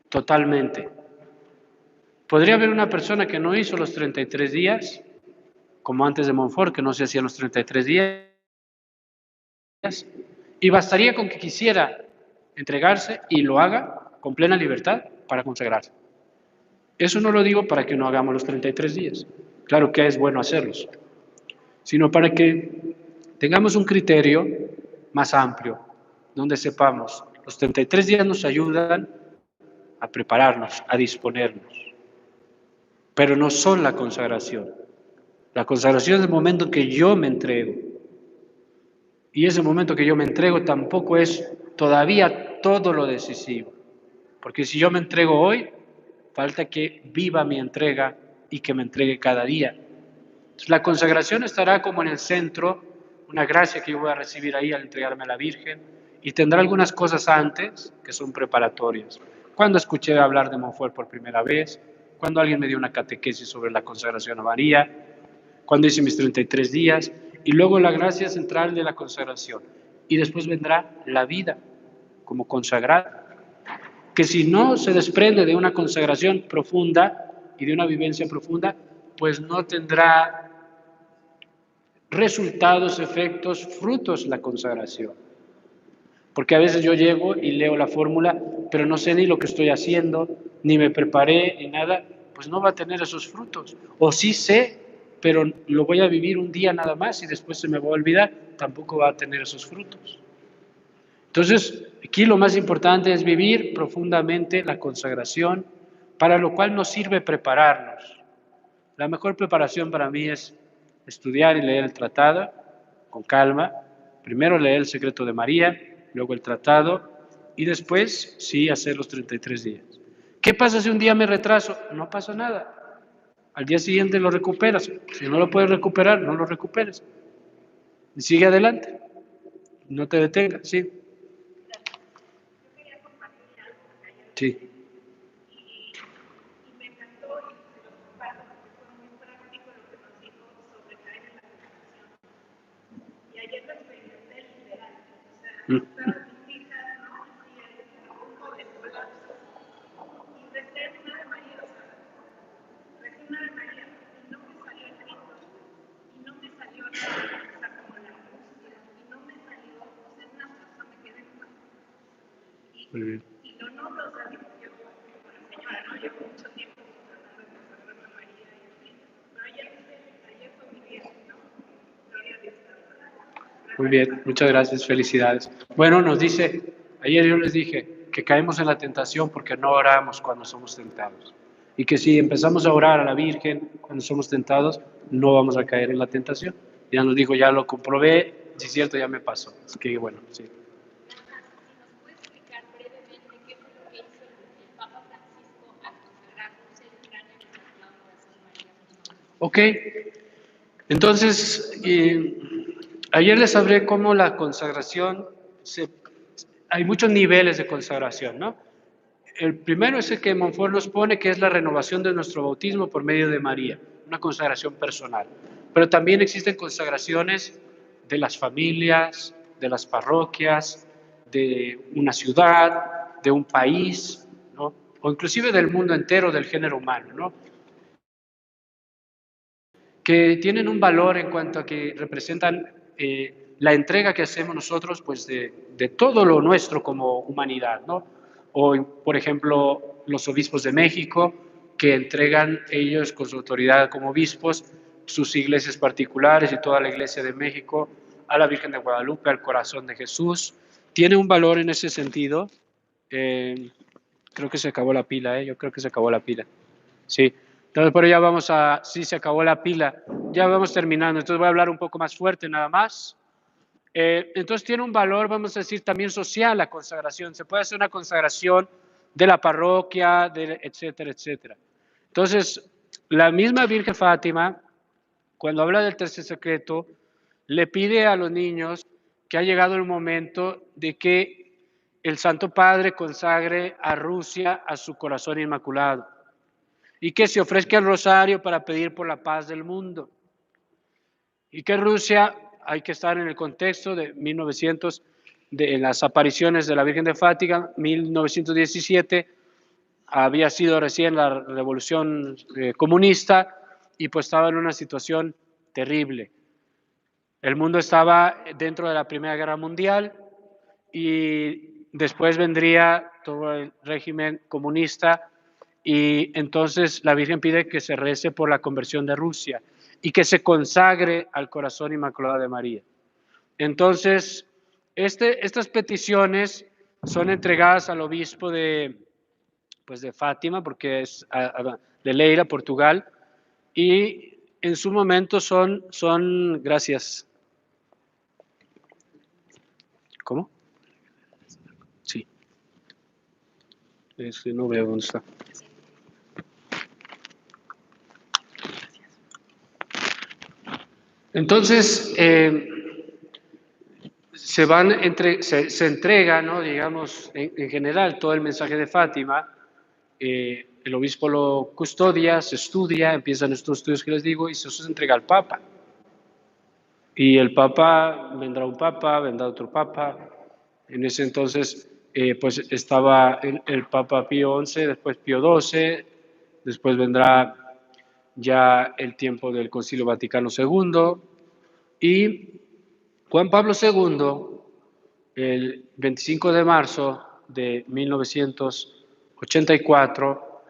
totalmente. Podría haber una persona que no hizo los 33 días, como antes de Montfort, que no se hacían los 33 días, y bastaría con que quisiera entregarse y lo haga con plena libertad para consagrarse. Eso no lo digo para que no hagamos los 33 días, claro que es bueno hacerlos, sino para que tengamos un criterio más amplio, donde sepamos, los 33 días nos ayudan a prepararnos, a disponernos, pero no son la consagración. La consagración es el momento en que yo me entrego. Y ese momento que yo me entrego tampoco es todavía todo lo decisivo. Porque si yo me entrego hoy, falta que viva mi entrega y que me entregue cada día. Entonces, la consagración estará como en el centro, una gracia que yo voy a recibir ahí al entregarme a la Virgen, y tendrá algunas cosas antes que son preparatorias. Cuando escuché hablar de Montfort por primera vez, cuando alguien me dio una catequesis sobre la consagración a María, cuando hice mis 33 días, y luego la gracia central de la consagración. Y después vendrá la vida como consagrada, que si no se desprende de una consagración profunda y de una vivencia profunda, pues no tendrá resultados, efectos, frutos la consagración. Porque a veces yo llego y leo la fórmula, pero no sé ni lo que estoy haciendo, ni me preparé, ni nada, pues no va a tener esos frutos. O sí sé, pero lo voy a vivir un día nada más y después se me va a olvidar, tampoco va a tener esos frutos. Entonces, aquí lo más importante es vivir profundamente la consagración, para lo cual nos sirve prepararnos. La mejor preparación para mí es estudiar y leer el tratado con calma. Primero leer el secreto de María, luego el tratado y después sí hacer los 33 días. ¿Qué pasa si un día me retraso? No pasa nada. Al día siguiente lo recuperas. Si no lo puedes recuperar, no lo recuperes. Y sigue adelante. No te detengas, sí. Sí. Muy bien. Y lo noto, o sea, digo, yo como señora, ¿no? Llevo mucho tiempo tratando de consagrarme a María y así. Pero ayer fue mi día, ¿no? Gloria a Dios. Muy bien, muchas gracias, felicidades. Bueno, nos dice, ayer yo les dije que caemos en la tentación porque no oramos cuando somos tentados. Y que si empezamos a orar a la Virgen cuando somos tentados, no vamos a caer en la tentación. Ya nos dijo, ya lo comprobé, si es cierto, ya me pasó. Así que bueno, sí. Ok, entonces, ayer les hablé cómo la consagración, hay muchos niveles de consagración, ¿no? El primero es el que Montfort nos pone, que es la renovación de nuestro bautismo por medio de María, una consagración personal. Pero también existen consagraciones de las familias, de las parroquias, de una ciudad, de un país, ¿no? O inclusive del mundo entero, del género humano, ¿no? Que tienen un valor en cuanto a que representan la entrega que hacemos nosotros pues de todo lo nuestro como humanidad, ¿no? O, por ejemplo, los obispos de México, que entregan ellos con su autoridad como obispos sus iglesias particulares y toda la iglesia de México a la Virgen de Guadalupe, al corazón de Jesús. Tiene un valor en ese sentido. Creo que se acabó la pila, yo creo que se acabó la pila. Sí, entonces pero ya vamos a, sí, se acabó la pila, ya vamos terminando, entonces voy a hablar un poco más fuerte nada más. Entonces tiene un valor, vamos a decir, también social la consagración, se puede hacer una consagración de la parroquia, etcétera, etcétera. Entonces, la misma Virgen Fátima, cuando habla del tercer secreto, le pide a los niños que ha llegado el momento de que el Santo Padre consagre a Rusia a su corazón inmaculado y que se ofrezca el rosario para pedir por la paz del mundo. Y que Rusia, hay que estar en el contexto de 1900, de las apariciones de la Virgen de Fátima, 1917, había sido recién la revolución comunista y pues estaba en una situación terrible. El mundo estaba dentro de la Primera Guerra Mundial y después vendría todo el régimen comunista y entonces la Virgen pide que se rece por la conversión de Rusia y que se consagre al corazón inmaculado de María. Entonces, estas peticiones son entregadas al obispo de Fátima, porque es de Leira, Portugal, y en su momento gracias. ¿Cómo? Sí. No veo dónde está. Entonces, se entrega, ¿no? Digamos, en general, todo el mensaje de Fátima. El obispo lo custodia, se estudia, empiezan estos estudios que les digo, y se entrega al Papa. Y el Papa, vendrá un Papa, vendrá otro Papa. En ese entonces, pues estaba el Papa Pío XI, después Pío XII, después vendrá ya el tiempo del Concilio Vaticano II, y Juan Pablo II, el 25 de marzo de 1984,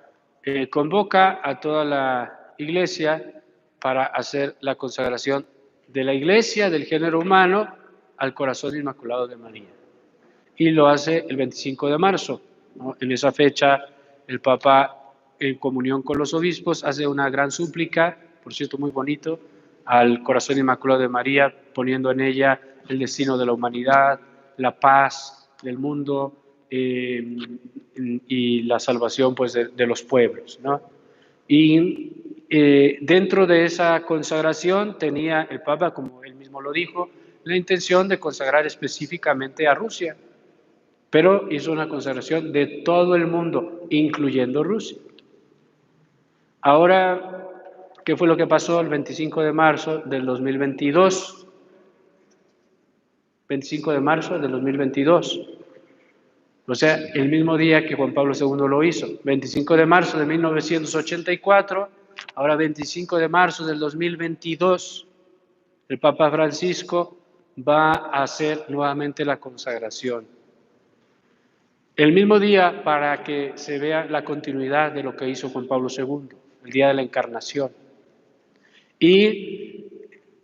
convoca a toda la Iglesia para hacer la consagración de la Iglesia, del género humano, al corazón inmaculado de María. Y lo hace el 25 de marzo, ¿no? En esa fecha, el Papa, en comunión con los obispos, hace una gran súplica, por cierto, muy bonito, al corazón inmaculado de María, poniendo en ella el destino de la humanidad, la paz del mundo y la salvación pues, de los pueblos, ¿no? Y dentro de esa consagración tenía el Papa, como él mismo lo dijo, la intención de consagrar específicamente a Rusia, pero hizo una consagración de todo el mundo, incluyendo Rusia. Ahora, ¿qué fue lo que pasó el 25 de marzo del 2022? 25 de marzo del 2022. O sea, el mismo día que Juan Pablo II lo hizo, 25 de marzo de 1984, ahora 25 de marzo del 2022, el Papa Francisco va a hacer nuevamente la consagración. El mismo día para que se vea la continuidad de lo que hizo Juan Pablo II, el día de la Encarnación. Y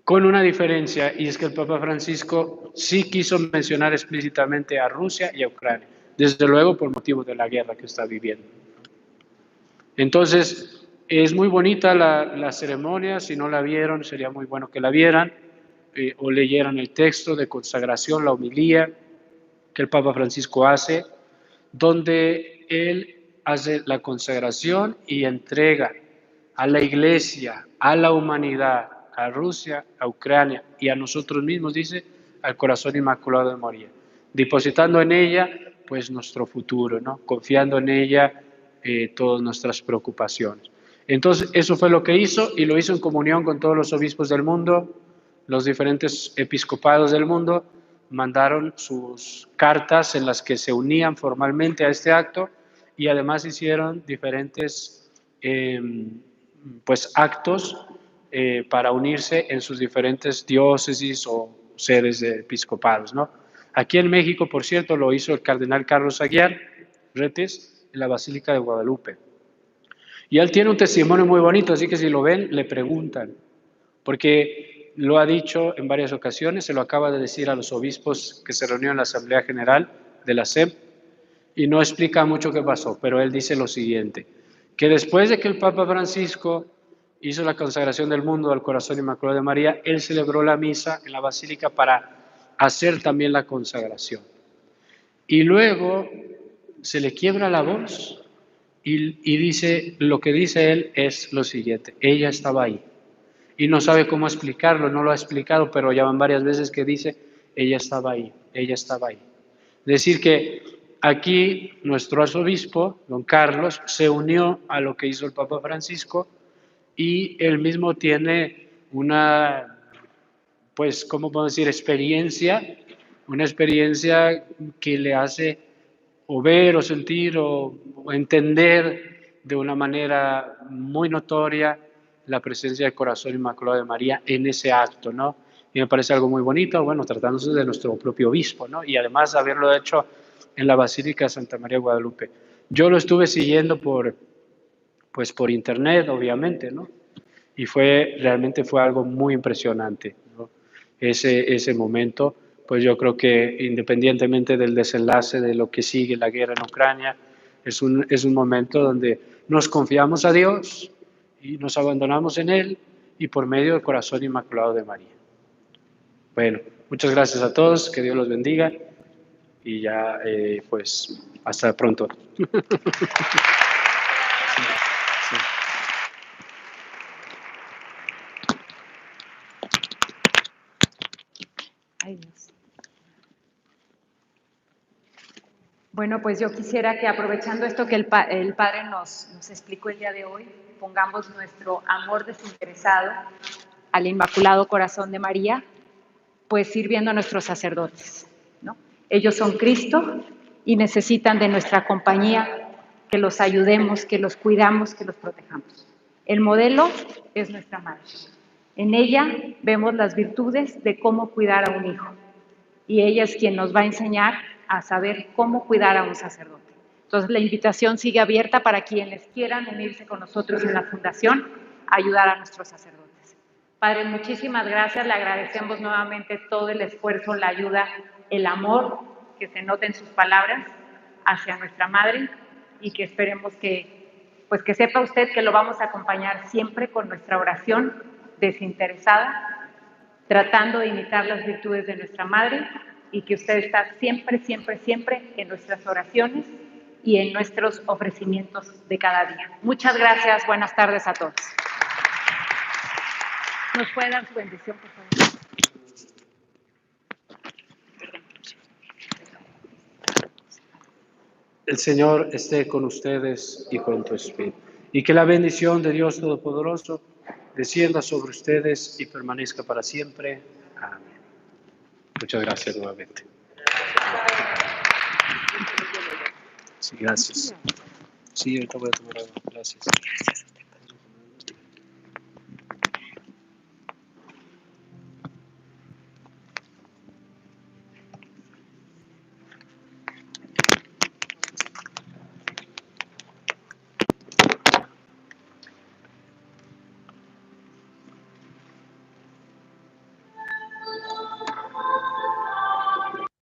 con una diferencia, y es que el Papa Francisco sí quiso mencionar explícitamente a Rusia y a Ucrania, desde luego por motivo de la guerra que está viviendo. Entonces, es muy bonita la ceremonia, si no la vieron, sería muy bueno que la vieran, o leyeran el texto de consagración, la homilía que el Papa Francisco hace, donde él hace la consagración y entrega a la Iglesia, a la humanidad, a Rusia, a Ucrania y a nosotros mismos, dice, al corazón inmaculado de María, depositando en ella pues nuestro futuro, ¿no? Confiando en ella todas nuestras preocupaciones. Entonces, eso fue lo que hizo, y lo hizo en comunión con todos los obispos del mundo. Los diferentes episcopados del mundo mandaron sus cartas en las que se unían formalmente a este acto, y además hicieron diferentes pues actos para unirse en sus diferentes diócesis o sedes de episcopados, ¿no? Aquí en México, por cierto, lo hizo el cardenal Carlos Aguiar Retes en la Basílica de Guadalupe. Y él tiene un testimonio muy bonito, así que si lo ven, le preguntan, porque lo ha dicho en varias ocasiones, se lo acaba de decir a los obispos que se reunieron en la Asamblea General de la SEP, y no explica mucho qué pasó, pero él dice lo siguiente, que después de que el Papa Francisco hizo la consagración del mundo al corazón inmaculado de María, él celebró la misa en la Basílica para hacer también la consagración. Y luego se le quiebra la voz y dice, lo que dice él es lo siguiente, ella estaba ahí. Y no sabe cómo explicarlo, no lo ha explicado, pero ya van varias veces que dice, ella estaba ahí, ella estaba ahí. Es decir que aquí nuestro arzobispo, don Carlos, se unió a lo que hizo el Papa Francisco, y él mismo tiene una, pues, ¿cómo puedo decir?, una experiencia que le hace o ver o sentir o entender de una manera muy notoria la presencia del corazón inmaculado de María en ese acto, ¿no? Y me parece algo muy bonito, bueno, tratándose de nuestro propio obispo, ¿no? Y además haberlo hecho en la Basílica de Santa María de Guadalupe. Yo lo estuve siguiendo por internet, obviamente, ¿no? Y realmente fue algo muy impresionante, ¿no? Ese momento, pues yo creo que independientemente del desenlace de lo que sigue la guerra en Ucrania, es un momento donde nos confiamos a Dios y nos abandonamos en Él, y por medio del corazón inmaculado de María. Bueno, muchas gracias a todos, que Dios los bendiga, y ya pues hasta pronto. Ay, Dios. Bueno, pues yo quisiera que, aprovechando esto que el Padre nos explicó el día de hoy, pongamos nuestro amor desinteresado al Inmaculado Corazón de María, pues sirviendo a nuestros sacerdotes, ¿no? Ellos son Cristo y necesitan de nuestra compañía, que los ayudemos, que los cuidamos, que los protejamos. El modelo es nuestra madre. En ella vemos las virtudes de cómo cuidar a un hijo, y ella es quien nos va a enseñar a saber cómo cuidar a un sacerdote. Entonces, la invitación sigue abierta para quienes quieran unirse con nosotros en la Fundación a ayudar a nuestros sacerdotes. Padre, muchísimas gracias, le agradecemos nuevamente todo el esfuerzo, la ayuda, el amor que se nota en sus palabras hacia nuestra Madre, y que esperemos que sepa usted que lo vamos a acompañar siempre con nuestra oración desinteresada, tratando de imitar las virtudes de nuestra Madre, y que usted está siempre, siempre, siempre en nuestras oraciones y en nuestros ofrecimientos de cada día. Muchas gracias, buenas tardes a todos. ¿Nos puede dar su bendición, por favor? El Señor esté con ustedes y con tu espíritu, y que la bendición de Dios Todopoderoso descienda sobre ustedes y permanezca para siempre. Amén. Muchas gracias nuevamente. Sí, gracias. Sí, ahorita voy a tomar algo. Gracias.